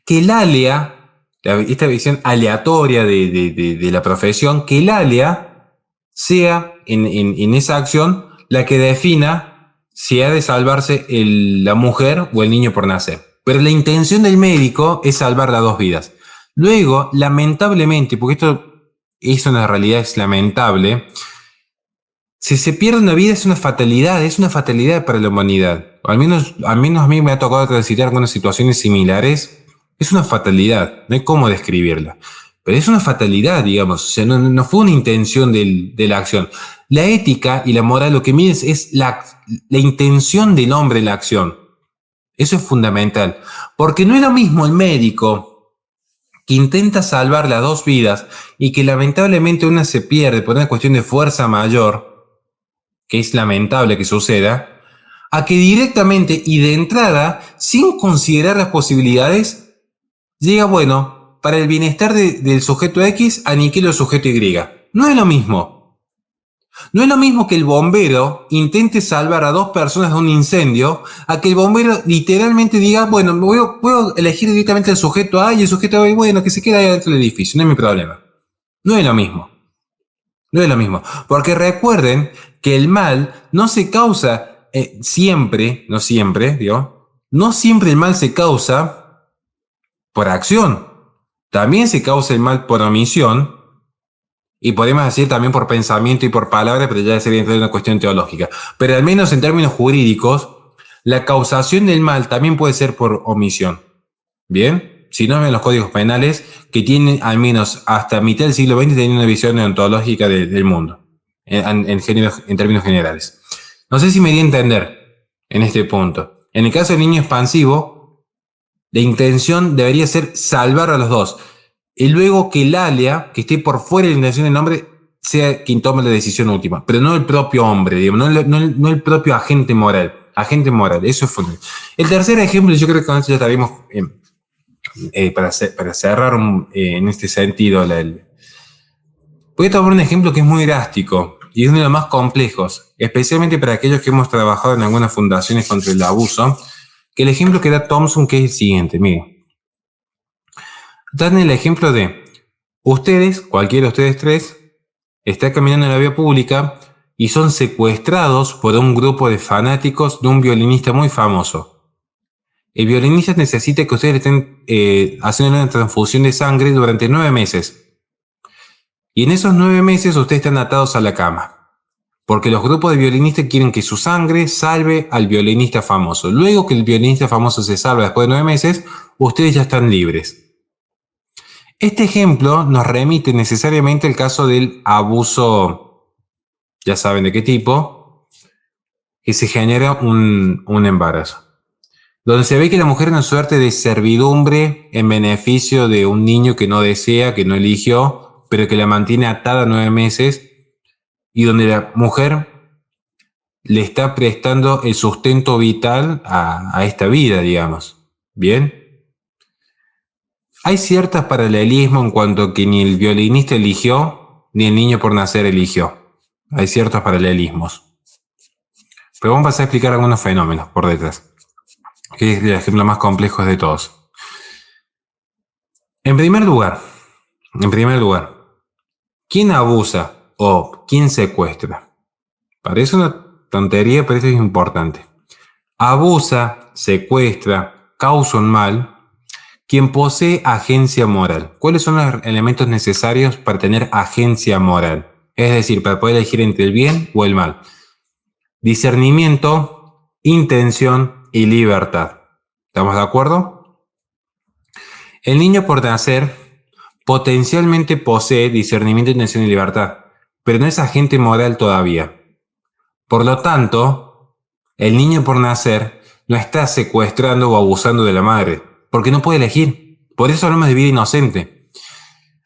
Que el alea esta visión aleatoria de la profesión, que el alia sea en esa acción la que defina si ha de salvarse la mujer o el niño por nacer. Pero la intención del médico es salvar las dos vidas. Luego, lamentablemente, porque esto es una realidad, es lamentable, si se pierde una vida es una fatalidad para la humanidad. Al menos a mí me ha tocado transitar algunas situaciones similares. Es una fatalidad, no hay cómo describirla. Pero es una fatalidad, digamos. O sea, no fue una intención de la acción. La ética y la moral lo que mide es la intención del hombre en la acción. Eso es fundamental. Porque no es lo mismo el médico que intenta salvar las dos vidas y que lamentablemente una se pierde por una cuestión de fuerza mayor, que es lamentable que suceda, a que directamente y de entrada, sin considerar las posibilidades, llega, bueno, para el bienestar del sujeto X, aniquilo al sujeto Y. No es lo mismo. No es lo mismo que el bombero intente salvar a dos personas de un incendio, a que el bombero literalmente diga, bueno, puedo elegir directamente al sujeto A y el sujeto B, bueno, que se quede ahí dentro del edificio, no es mi problema. No es lo mismo. No es lo mismo. Porque recuerden que el mal no se causa siempre el mal se causa por acción. También se causa el mal por omisión. Y podemos decir también por pensamiento y por palabra, pero ya sería una cuestión teológica. Pero al menos en términos jurídicos, la causación del mal también puede ser por omisión. ¿Bien? Si no ven los códigos penales, que tienen al menos hasta mitad del siglo XX tienen una visión ontológica del mundo, en términos generales. No sé si me di a entender en este punto. En el caso del niño expansivo, la intención debería ser salvar a los dos. Y luego que el alia, que esté por fuera de la intención del hombre, sea quien tome la decisión última. Pero no el propio hombre, digamos, no el propio agente moral. Agente moral, eso es fundamental. El tercer ejemplo, yo creo que con esto ya estaremos, para cerrar en este sentido, voy a tomar un ejemplo que es muy drástico y es uno de los más complejos, especialmente para aquellos que hemos trabajado en algunas fundaciones contra el abuso, que el ejemplo que da Thompson, que es el siguiente, miren. Dan el ejemplo de ustedes, cualquiera de ustedes tres, está caminando en la vía pública y son secuestrados por un grupo de fanáticos de un violinista muy famoso. El violinista necesita que ustedes le estén haciendo una transfusión de sangre durante 9 meses. Y en esos 9 meses ustedes están atados a la cama. Porque los grupos de violinistas quieren que su sangre salve al violinista famoso. Luego que el violinista famoso se salva después de 9 meses, ustedes ya están libres. Este ejemplo nos remite necesariamente al caso del abuso, ya saben de qué tipo, que se genera un embarazo. Donde se ve que la mujer es una suerte de servidumbre en beneficio de un niño que no desea, que no eligió, pero que la mantiene atada 9 meses, y donde la mujer le está prestando el sustento vital a esta vida, digamos. ¿Bien? Hay ciertos paralelismos en cuanto a que ni el violinista eligió, ni el niño por nacer eligió. Hay ciertos paralelismos. Pero vamos a pasar a explicar algunos fenómenos por detrás, que es el ejemplo más complejo de todos. En primer lugar, ¿quién abusa o quién secuestra? Parece una tontería, pero esto es importante. Abusa, secuestra, causa un mal quien posee agencia moral. ¿Cuáles son los elementos necesarios para tener agencia moral? Es decir, para poder elegir entre el bien o el mal. Discernimiento, intención y libertad. ¿Estamos de acuerdo? El niño por nacer potencialmente posee discernimiento, intención y libertad, pero no es agente moral todavía. Por lo tanto, el niño por nacer no está secuestrando o abusando de la madre, porque no puede elegir. Por eso hablamos de vida inocente.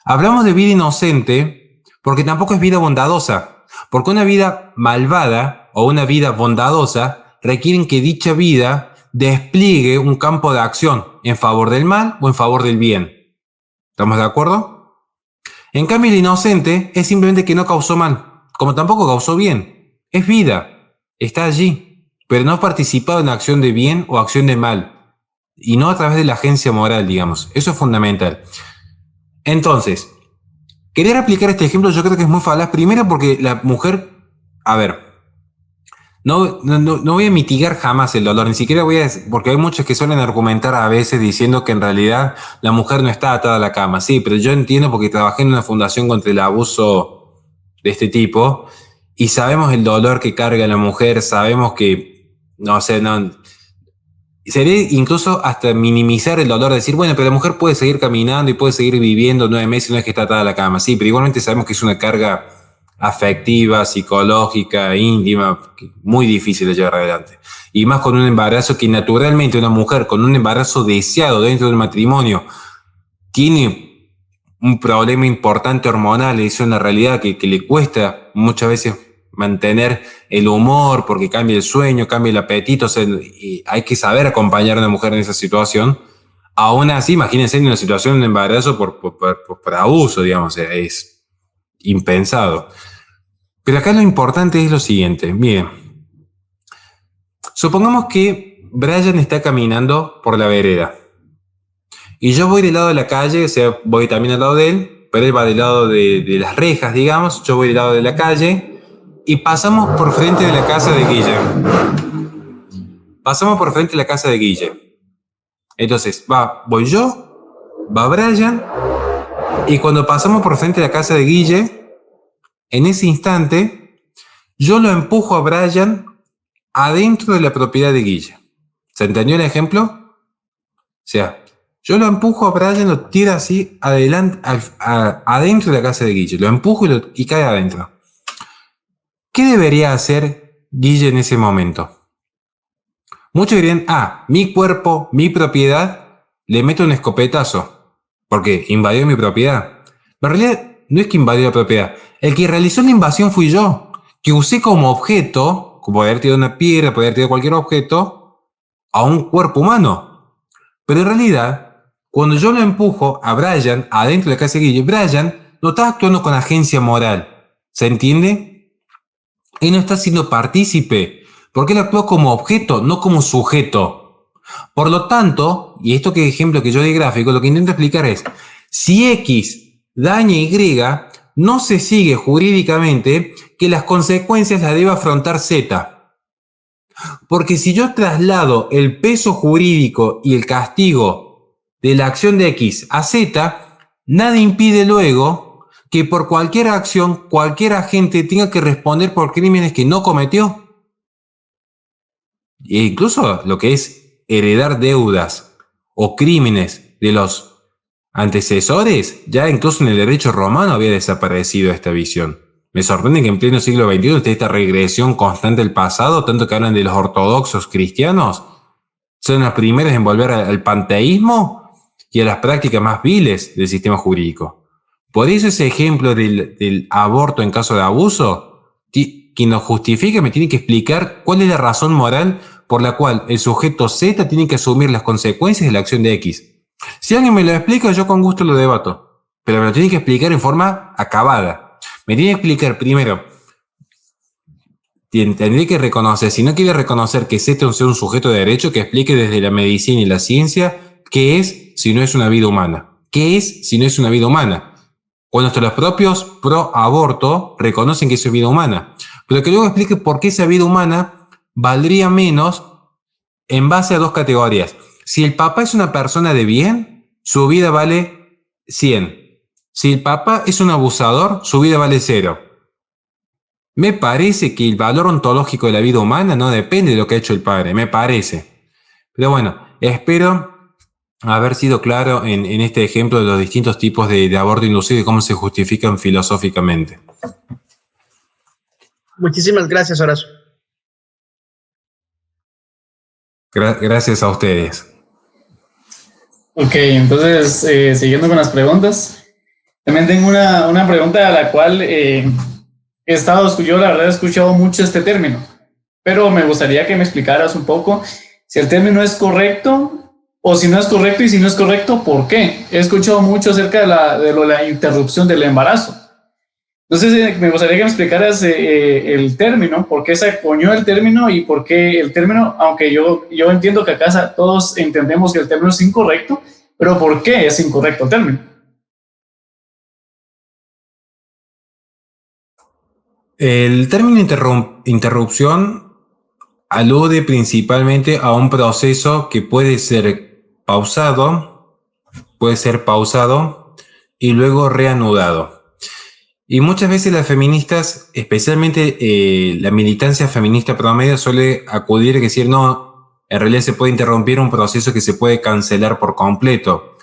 Hablamos de vida inocente porque tampoco es vida bondadosa, porque una vida malvada o una vida bondadosa requieren que dicha vida despliegue un campo de acción en favor del mal o en favor del bien. ¿Estamos de acuerdo? En cambio, el inocente es simplemente que no causó mal, como tampoco causó bien. Es vida, está allí, pero no ha participado en acción de bien o acción de mal. Y no a través de la agencia moral, digamos. Eso es fundamental. Entonces, querer aplicar este ejemplo yo creo que es muy falaz. Primero porque la mujer, a ver, no voy a mitigar jamás el dolor, ni siquiera porque hay muchos que suelen argumentar a veces diciendo que en realidad la mujer no está atada a la cama. Sí, pero yo entiendo porque trabajé en una fundación contra el abuso de este tipo y sabemos el dolor que carga la mujer, sabemos que, no sé, sería incluso hasta minimizar el dolor, de decir, bueno, pero la mujer puede seguir caminando y puede seguir viviendo 9 meses y no es que está atada a la cama. Sí, pero igualmente sabemos que es una carga afectiva, psicológica, íntima, muy difícil de llevar adelante. Y más con un embarazo que naturalmente una mujer con un embarazo deseado dentro del matrimonio tiene un problema importante hormonal, es una realidad que le cuesta muchas veces mantener el humor porque cambia el sueño, cambia el apetito, o sea, y hay que saber acompañar a una mujer en esa situación. Aún así, imagínense en una situación de embarazo por abuso, digamos, es impensado. Pero acá lo importante es lo siguiente, miren, supongamos que Brian está caminando por la vereda y yo voy del lado de la calle, o sea, voy también al lado de él, pero él va del lado de las rejas, digamos, yo voy del lado de la calle y pasamos por frente de la casa de Guille. Pasamos por frente de la casa de Guille. Entonces, voy yo, va Brian, y cuando pasamos por frente de la casa de Guille, en ese instante, yo lo empujo a Brian adentro de la propiedad de Guille. ¿Se entendió el ejemplo? O sea, yo lo empujo a Brian, lo tiro así adelante, adentro de la casa de Guille. Lo empujo y cae adentro. ¿Qué debería hacer Guille en ese momento? Muchos dirían, mi cuerpo, mi propiedad, le meto un escopetazo, porque invadió mi propiedad. Pero en realidad no es que invadió la propiedad. El que realizó la invasión fui yo, que usé como objeto, como haber tirado una piedra, poder tirar cualquier objeto, a un cuerpo humano. Pero en realidad, cuando yo lo empujo a Brian adentro de la casa de Guille, Brian no está actuando con agencia moral. ¿Se entiende? Él no está siendo partícipe, porque él actúa como objeto, no como sujeto. Por lo tanto, y esto que ejemplo que yo di gráfico, lo que intento explicar es, si X daña Y, no se sigue jurídicamente que las consecuencias las debe afrontar Z. Porque si yo traslado el peso jurídico y el castigo de la acción de X a Z, nada impide luego que por cualquier acción, cualquier agente tenga que responder por crímenes que no cometió. E incluso lo que es heredar deudas o crímenes de los antecesores, ya incluso en el derecho romano había desaparecido esta visión. Me sorprende que en pleno siglo XXI esté esta regresión constante del pasado, tanto que hablan de los ortodoxos cristianos. Son los primeros en volver al panteísmo y a las prácticas más viles del sistema jurídico. Por eso ese ejemplo del aborto en caso de abuso, quien lo justifique me tiene que explicar cuál es la razón moral por la cual el sujeto Z tiene que asumir las consecuencias de la acción de X. Si alguien me lo explica, yo con gusto lo debato, pero me lo tiene que explicar en forma acabada. Me tiene que explicar primero, tendría que reconocer, si no quiere reconocer que Z es un sujeto de derecho, que explique desde la medicina y la ciencia qué es si no es una vida humana. ¿Qué es si no es una vida humana? Cuando hasta los propios pro aborto reconocen que es vida humana, pero que luego explique por qué esa vida humana valdría menos en base a dos categorías. Si el papá es una persona de bien, su vida vale 100. Si el papá es un abusador, su vida vale 0. Me parece que el valor ontológico de la vida humana no depende de lo que ha hecho el padre, me parece. Pero bueno, espero haber sido claro en este ejemplo de los distintos tipos de aborto inducido y cómo se justifican filosóficamente. Muchísimas gracias, Horacio. Gracias a ustedes. Ok, entonces, siguiendo con las preguntas, también tengo una pregunta a la cual yo la verdad he escuchado mucho este término, pero me gustaría que me explicaras un poco si el término es correcto o si no es correcto, y si no es correcto, ¿por qué? He escuchado mucho acerca de la interrupción del embarazo. Entonces, me gustaría que me explicaras el término, por qué se acuñó el término y por qué el término, aunque yo entiendo que acá todos entendemos que el término es incorrecto, pero ¿por qué es incorrecto el término? El término interrupción alude principalmente a un proceso que puede ser pausado y luego reanudado. Y muchas veces las feministas, especialmente la militancia feminista promedio, suele acudir y decir, no, en realidad se puede interrumpir un proceso que se puede cancelar por completo.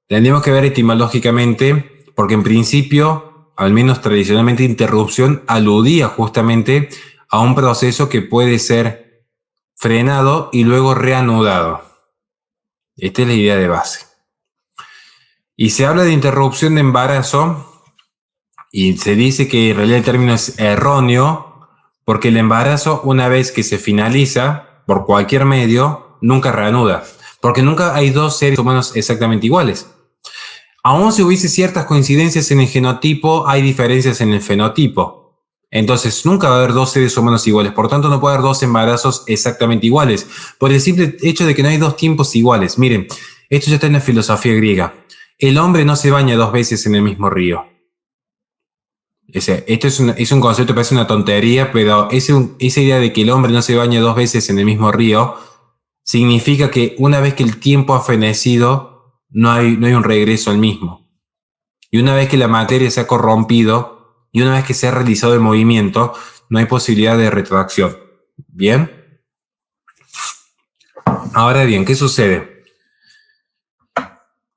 Tendríamos que ver etimológicamente, porque en principio, al menos tradicionalmente, interrupción aludía justamente a un proceso que puede ser frenado y luego reanudado. Esta es la idea de base. Y se habla de interrupción de embarazo y se dice que en realidad el término es erróneo porque el embarazo, una vez que se finaliza por cualquier medio, nunca reanuda. Porque nunca hay dos seres humanos exactamente iguales. Aún si hubiese ciertas coincidencias en el genotipo, hay diferencias en el fenotipo. Entonces nunca va a haber dos seres humanos iguales. Por tanto, no puede haber dos embarazos exactamente iguales. Por el simple hecho de que no hay dos tiempos iguales. Miren, esto ya está en la filosofía griega. El hombre no se baña dos veces en el mismo río. Esto es un concepto que parece una tontería, pero esa idea de que el hombre no se baña dos veces en el mismo río significa que una vez que el tiempo ha fenecido, no hay un regreso al mismo. Y una vez que la materia se ha corrompido, y una vez que se ha realizado el movimiento, no hay posibilidad de retroacción. ¿Bien? Ahora bien, ¿qué sucede?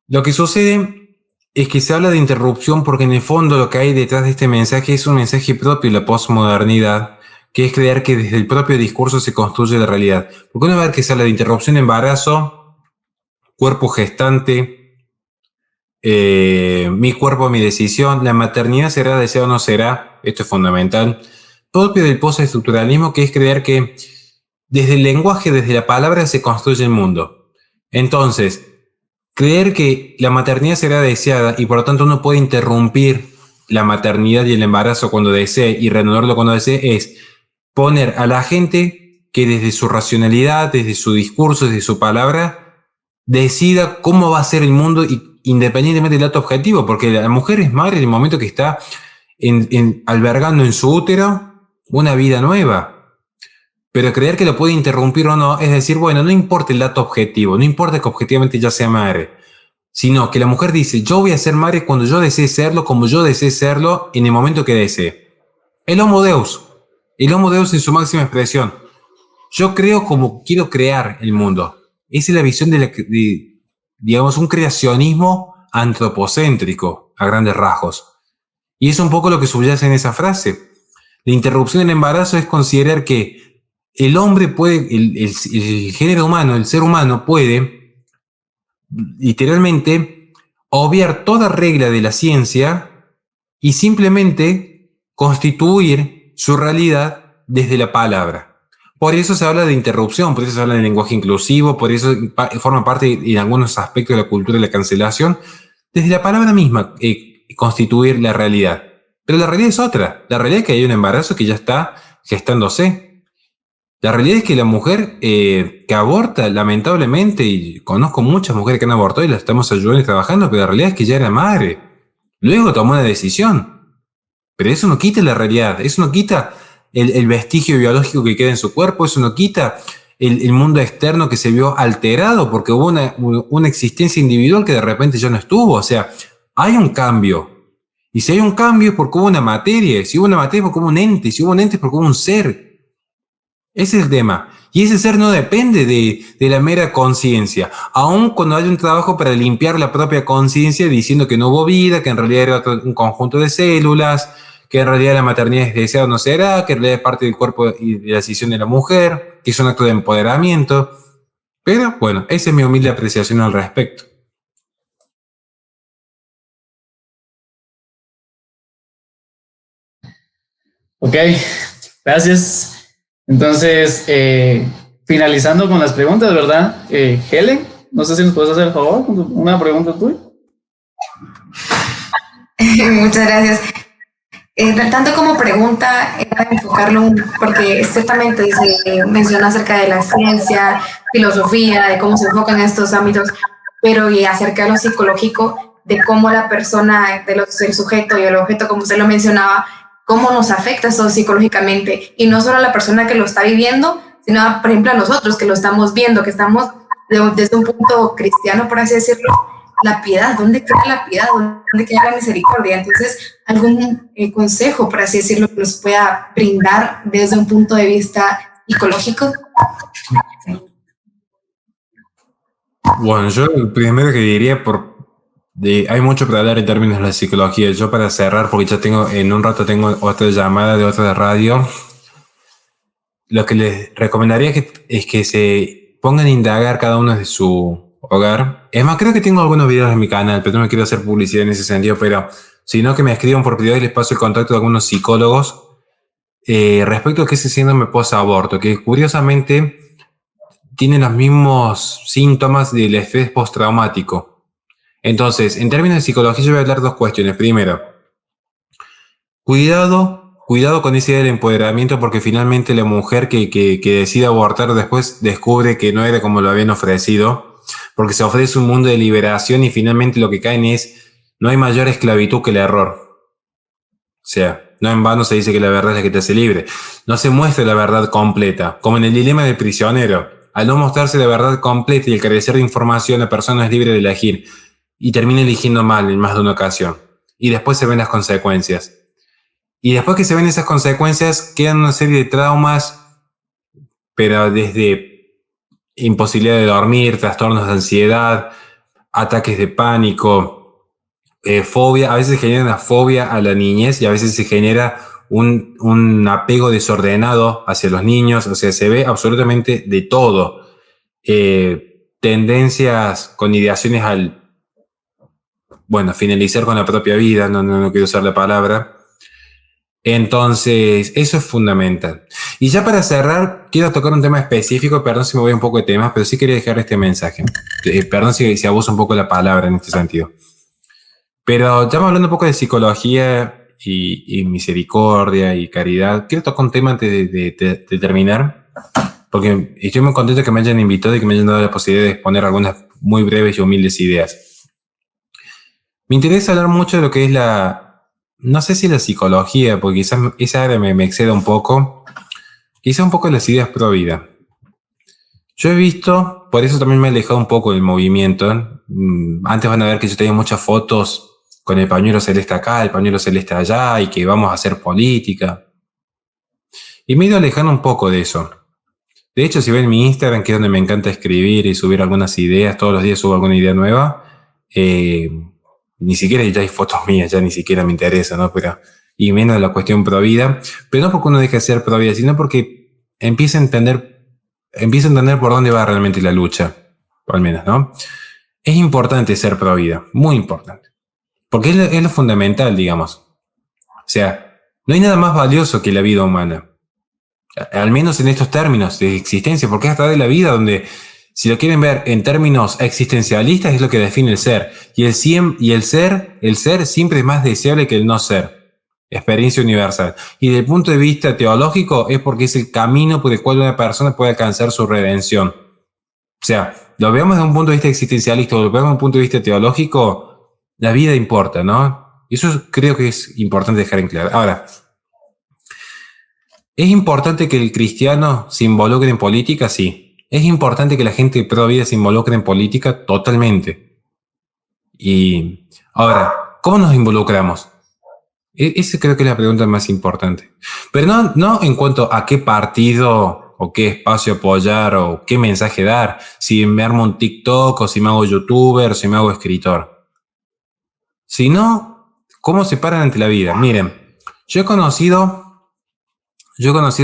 Lo que sucede es que se habla de interrupción porque en el fondo lo que hay detrás de este mensaje es un mensaje propio de la posmodernidad, que es creer que desde el propio discurso se construye la realidad. Porque una vez que se habla de interrupción de embarazo, cuerpo gestante, mi cuerpo, mi decisión, la maternidad será deseada o no será, esto es fundamental, propio del postestructuralismo, que es creer que desde el lenguaje, desde la palabra se construye el mundo. Entonces, creer que la maternidad será deseada y por lo tanto uno puede interrumpir la maternidad y el embarazo cuando desee y reanudarlo cuando desee es poner a la gente que desde su racionalidad, desde su discurso, desde su palabra, decida cómo va a ser el mundo independientemente del dato objetivo, porque la mujer es madre en el momento que está albergando en su útero una vida nueva. Pero creer que lo puede interrumpir o no, es decir, bueno, no importa el dato objetivo, no importa que objetivamente ya sea madre, sino que la mujer dice, yo voy a ser madre cuando yo desee serlo, como yo desee serlo, en el momento que desee. El Homo Deus en su máxima expresión. Yo creo como quiero crear el mundo. Esa es la visión de digamos, un creacionismo antropocéntrico, a grandes rasgos. Y es un poco lo que subyace en esa frase. La interrupción del embarazo es considerar que el hombre puede, el género humano, el ser humano puede literalmente obviar toda regla de la ciencia y simplemente constituir su realidad desde la palabra. Por eso se habla de interrupción, por eso se habla de lenguaje inclusivo, por eso forma parte en algunos aspectos de la cultura de la cancelación, desde la palabra misma, constituir la realidad. Pero la realidad es otra. La realidad es que hay un embarazo que ya está gestándose. La realidad es que la mujer que aborta, lamentablemente, y conozco muchas mujeres que han abortado y las estamos ayudando y trabajando, pero la realidad es que ya era madre. Luego tomó una decisión. Pero eso no quita la realidad, eso no quita el vestigio biológico que queda en su cuerpo, eso no quita el mundo externo que se vio alterado porque hubo una existencia individual que de repente ya no estuvo. O sea, hay un cambio. Y si hay un cambio es porque hubo una materia, si hubo una materia es porque hubo un ente, si hubo un ente es porque hubo un ser. Ese es el tema. Y ese ser no depende de la mera conciencia. Aun cuando hay un trabajo para limpiar la propia conciencia diciendo que no hubo vida, que en realidad era un conjunto de células, que en realidad la maternidad es deseada o no será, que en realidad es parte del cuerpo y de la decisión de la mujer, que es un acto de empoderamiento. Pero bueno, esa es mi humilde apreciación al respecto. Ok, gracias. Entonces, finalizando con las preguntas, ¿verdad? Helen, no sé si nos puedes hacer el favor con una pregunta tuya. Muchas gracias. Tanto como pregunta, para enfocarlo, porque ciertamente menciona acerca de la ciencia, filosofía, de cómo se enfocan estos ámbitos, pero y acerca de lo psicológico, de cómo la persona, del sujeto y el objeto, como usted lo mencionaba, cómo nos afecta eso psicológicamente, y no solo a la persona que lo está viviendo, sino, por ejemplo, a nosotros que lo estamos viendo, que estamos desde un punto cristiano, por así decirlo, la piedad, ¿dónde queda la piedad? ¿Dónde queda la misericordia? Entonces, algún consejo, por así decirlo, que nos pueda brindar desde un punto de vista psicológico. Bueno, yo lo primero que diría, hay mucho para hablar en términos de la psicología. Yo para cerrar, porque ya en un rato tengo otra llamada de otra radio, lo que les recomendaría es que se pongan a indagar cada uno de su hogar. Es más, creo que tengo algunos videos en mi canal, pero no me quiero hacer publicidad en ese sentido, pero sino que me escriban por privado y les paso el contacto de algunos psicólogos respecto a qué ese síndrome post-aborto, que curiosamente tienen los mismos síntomas del estrés postraumático. Entonces, en términos de psicología, yo voy a hablar dos cuestiones. Primero, cuidado con esa idea del empoderamiento, porque finalmente la mujer que decide abortar después descubre que no era como lo habían ofrecido, porque se ofrece un mundo de liberación y finalmente lo que caen no hay mayor esclavitud que el error. O sea, no en vano se dice que la verdad es la que te hace libre. No se muestra la verdad completa, como en el dilema del prisionero. Al no mostrarse la verdad completa y el carecer de información, la persona es libre de elegir y termina eligiendo mal en más de una ocasión. Y después se ven las consecuencias. Y después que se ven esas consecuencias, quedan una serie de traumas, pero desde imposibilidad de dormir, trastornos de ansiedad, ataques de pánico, fobia. A veces se genera una fobia a la niñez y a veces se genera un apego desordenado hacia los niños. O sea, se ve absolutamente de todo. Tendencias con ideaciones finalizar con la propia vida, no quiero usar la palabra. Entonces, eso es fundamental. Y ya para cerrar, quiero tocar un tema específico, perdón si me voy un poco de temas, pero sí quería dejar este mensaje. Perdón si abuso un poco la palabra en este sentido. Pero ya hablando un poco de psicología y misericordia y caridad, quiero tocar un tema antes de terminar, porque estoy muy contento que me hayan invitado y que me hayan dado la posibilidad de exponer algunas muy breves y humildes ideas. Me interesa hablar mucho de lo que es no sé si la psicología, porque quizás esa área me exceda un poco, quizás un poco de las ideas pro vida. Yo he visto, por eso también me he alejado un poco del movimiento. Antes van a ver que yo tenía muchas fotos con el pañuelo celeste acá, el pañuelo celeste allá, y que vamos a hacer política. Y me he ido alejando un poco de eso. De hecho, si ven mi Instagram, que es donde me encanta escribir y subir algunas ideas, todos los días subo alguna idea nueva, ni siquiera ya hay fotos mías, ya ni siquiera me interesa, ¿no? Y menos la cuestión pro vida, pero no porque uno deje de ser pro vida, sino porque empieza a entender por dónde va realmente la lucha, o al menos, ¿no? Es importante ser pro vida, muy importante, porque es lo fundamental, digamos. O sea, no hay nada más valioso que la vida humana, al menos en estos términos de existencia, porque es a través de la vida donde, si lo quieren ver en términos existencialistas, es lo que define el ser. Y el ser siempre es más deseable que el no ser. Experiencia universal. Y desde el punto de vista teológico es porque es el camino por el cual una persona puede alcanzar su redención. O sea, lo veamos desde un punto de vista existencialista o lo veamos desde un punto de vista teológico, la vida importa, ¿no? Y eso creo que es importante dejar en claro. Ahora, ¿es importante que el cristiano se involucre en política? Sí. ¿Es importante que la gente pro vida se involucre en política? Totalmente. Y ahora, ¿cómo nos involucramos? Esa creo que es la pregunta más importante. Pero no en cuanto a qué partido o qué espacio apoyar o qué mensaje dar. Si me armo un TikTok o si me hago youtuber o si me hago escritor. Sino, ¿cómo se paran ante la vida? Miren, yo he conocido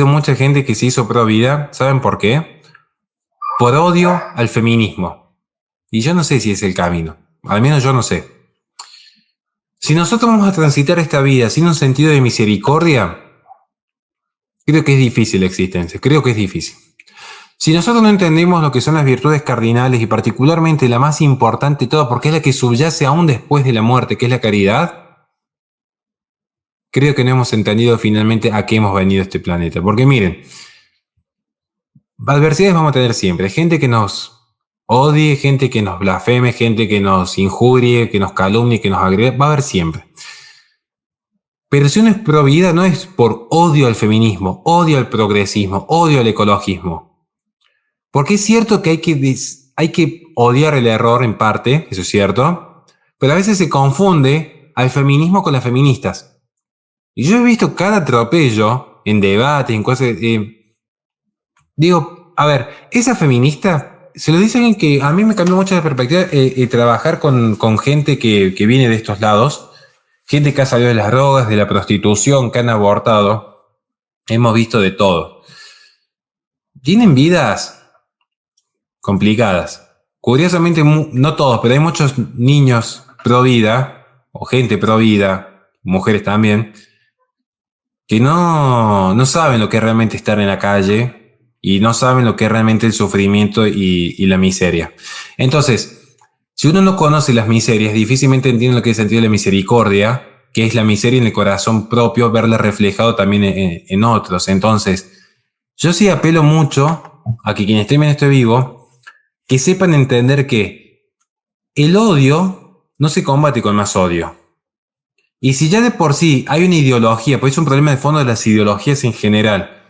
mucha gente que se hizo pro vida. ¿Saben por qué? Por odio al feminismo. Y yo no sé si es el camino. Al menos yo no sé. Si nosotros vamos a transitar esta vida sin un sentido de misericordia, creo que es difícil la existencia. Creo que es difícil. Si nosotros no entendemos lo que son las virtudes cardinales y particularmente la más importante de todas, porque es la que subyace aún después de la muerte, que es la caridad, creo que no hemos entendido finalmente a qué hemos venido a este planeta. Porque miren, adversidades vamos a tener siempre. Gente que nos odie, gente que nos blasfeme, gente que nos injurie, que nos calumnie, que nos agrede. Va a haber siempre. Pero si uno es pro vida, no es por odio al feminismo, odio al progresismo, odio al ecologismo. Porque es cierto que hay que odiar el error en parte, eso es cierto, pero a veces se confunde al feminismo con las feministas. Y yo he visto cada atropello en debate, en cosas... digo, a ver, esa feminista, se lo dice alguien que a mí me cambió mucho la perspectiva, trabajar con gente que viene de estos lados, gente que ha salido de las drogas, de la prostitución, que han abortado. Hemos visto de todo. Tienen vidas complicadas. Curiosamente, no todos, pero hay muchos niños pro vida, o gente pro vida, mujeres también, que no saben lo que es realmente estar en la calle y no saben lo que es realmente el sufrimiento y la miseria. Entonces, si uno no conoce las miserias, difícilmente entiende lo que es el sentido de la misericordia, que es la miseria en el corazón propio, verla reflejado también en otros. Entonces, yo sí apelo mucho a que quienes estén en esto vivo, que sepan entender que el odio no se combate con más odio. Y si ya de por sí hay una ideología, pues es un problema de fondo de las ideologías en general,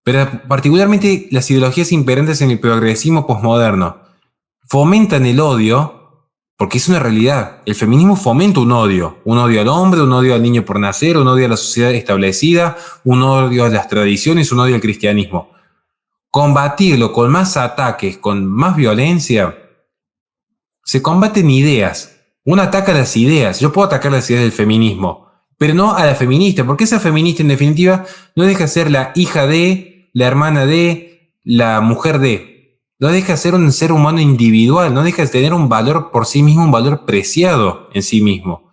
pero particularmente las ideologías imperantes en el progresismo posmoderno, fomentan el odio, porque es una realidad. El feminismo fomenta un odio al hombre, un odio al niño por nacer, un odio a la sociedad establecida, un odio a las tradiciones, un odio al cristianismo. Combatirlo con más ataques, con más violencia, se combaten ideas. Uno ataca las ideas. Yo puedo atacar las ideas del feminismo, pero no a la feminista, porque esa feminista en definitiva no deja de ser la hija de, la hermana de, la mujer de. No deja de ser un ser humano individual, no deja de tener un valor por sí mismo, un valor preciado en sí mismo.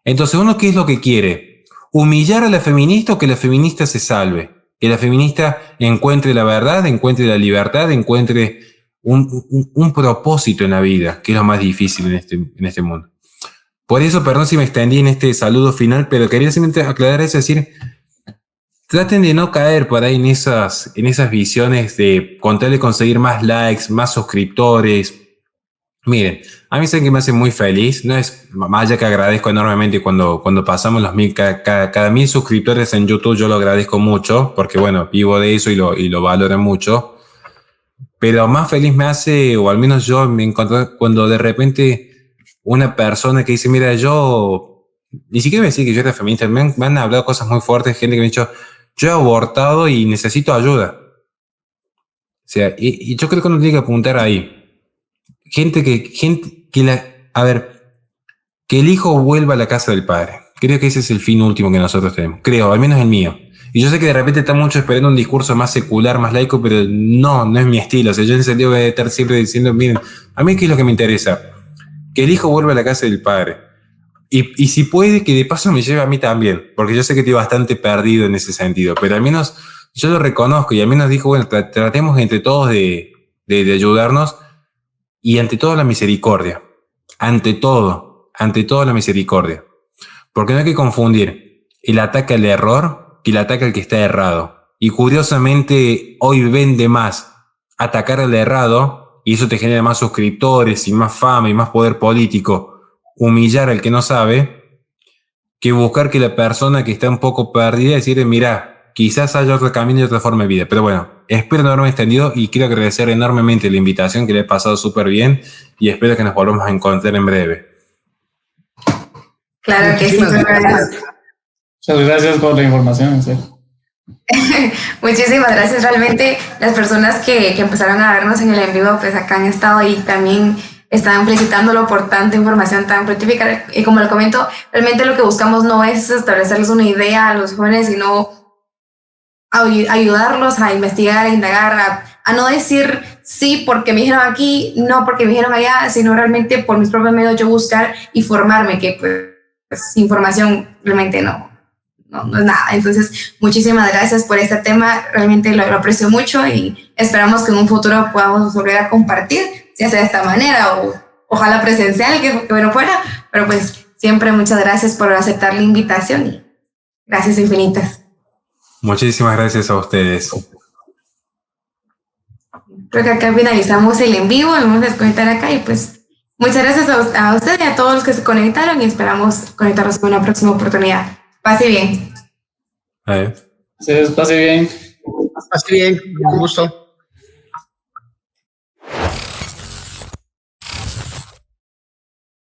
Entonces, ¿uno qué es lo que quiere? ¿Humillar a la feminista o que la feminista se salve? Que la feminista encuentre la verdad, encuentre la libertad, encuentre un propósito en la vida, que es lo más difícil en este mundo. Por eso, perdón si me extendí en este saludo final, pero quería simplemente aclarar eso, es decir, traten de no caer por ahí en esas visiones de con tal de conseguir más likes, más suscriptores. Miren, a mí saben que me hace muy feliz, no es más allá que agradezco enormemente cuando pasamos los 1000, cada 1000 suscriptores en YouTube, yo lo agradezco mucho, porque bueno, vivo de eso y lo valoro mucho. Pero más feliz me hace, o al menos yo me encontré cuando de repente una persona que dice, mira, yo, ni siquiera me decir que yo era feminista, me han hablado cosas muy fuertes, gente que me ha dicho, yo he abortado y necesito ayuda. O sea, y yo creo que uno tiene que apuntar ahí. Gente que el hijo vuelva a la casa del padre. Creo que ese es el fin último que nosotros tenemos. Creo, al menos el mío. Y yo sé que de repente está mucho esperando un discurso más secular, más laico, pero no es mi estilo. O sea, yo en ese sentido voy a estar siempre diciendo, miren, a mí qué es lo que me interesa. Que el hijo vuelva a la casa del padre. Y si puede, que de paso me lleve a mí también. Porque yo sé que estoy bastante perdido en ese sentido. Pero al menos yo lo reconozco y al menos dijo, bueno, tratemos entre todos de ayudarnos. Y ante todo la misericordia. Ante todo la misericordia. Porque no hay que confundir el ataque al error y el ataque al que está errado. Y curiosamente hoy vende más atacar al errado, y eso te genera más suscriptores y más fama y más poder político, humillar al que no sabe, que buscar que la persona que está un poco perdida decirle, mira, quizás haya otro camino y otra forma de vida. Pero bueno, espero no haberme extendido y quiero agradecer enormemente la invitación, que le he pasado súper bien y espero que nos volvamos a encontrar en breve. Claro que sí. Muchas gracias por la información, en serio. Muchísimas gracias. Realmente las personas que empezaron a vernos en el en vivo, pues acá han estado y también están felicitándolo por tanta información tan fructífera. Y como lo comento, realmente lo que buscamos no es establecerles una idea a los jóvenes, sino ayudarlos a investigar, a indagar, a no decir sí porque me dijeron aquí, no porque me dijeron allá, sino realmente por mis propios medios yo buscar y formarme, que pues información realmente no es nada. Entonces, muchísimas gracias por este tema, realmente lo aprecio mucho y esperamos que en un futuro podamos volver a compartir, ya sea de esta manera o ojalá presencial, que bueno fuera, pero pues siempre muchas gracias por aceptar la invitación y gracias infinitas. Muchísimas gracias a ustedes. Creo que acá finalizamos el en vivo, vamos a desconectar acá y pues muchas gracias a usted y a todos los que se conectaron y esperamos conectarnos con una próxima oportunidad. Pase bien. Se pase bien. Así bien, un gusto.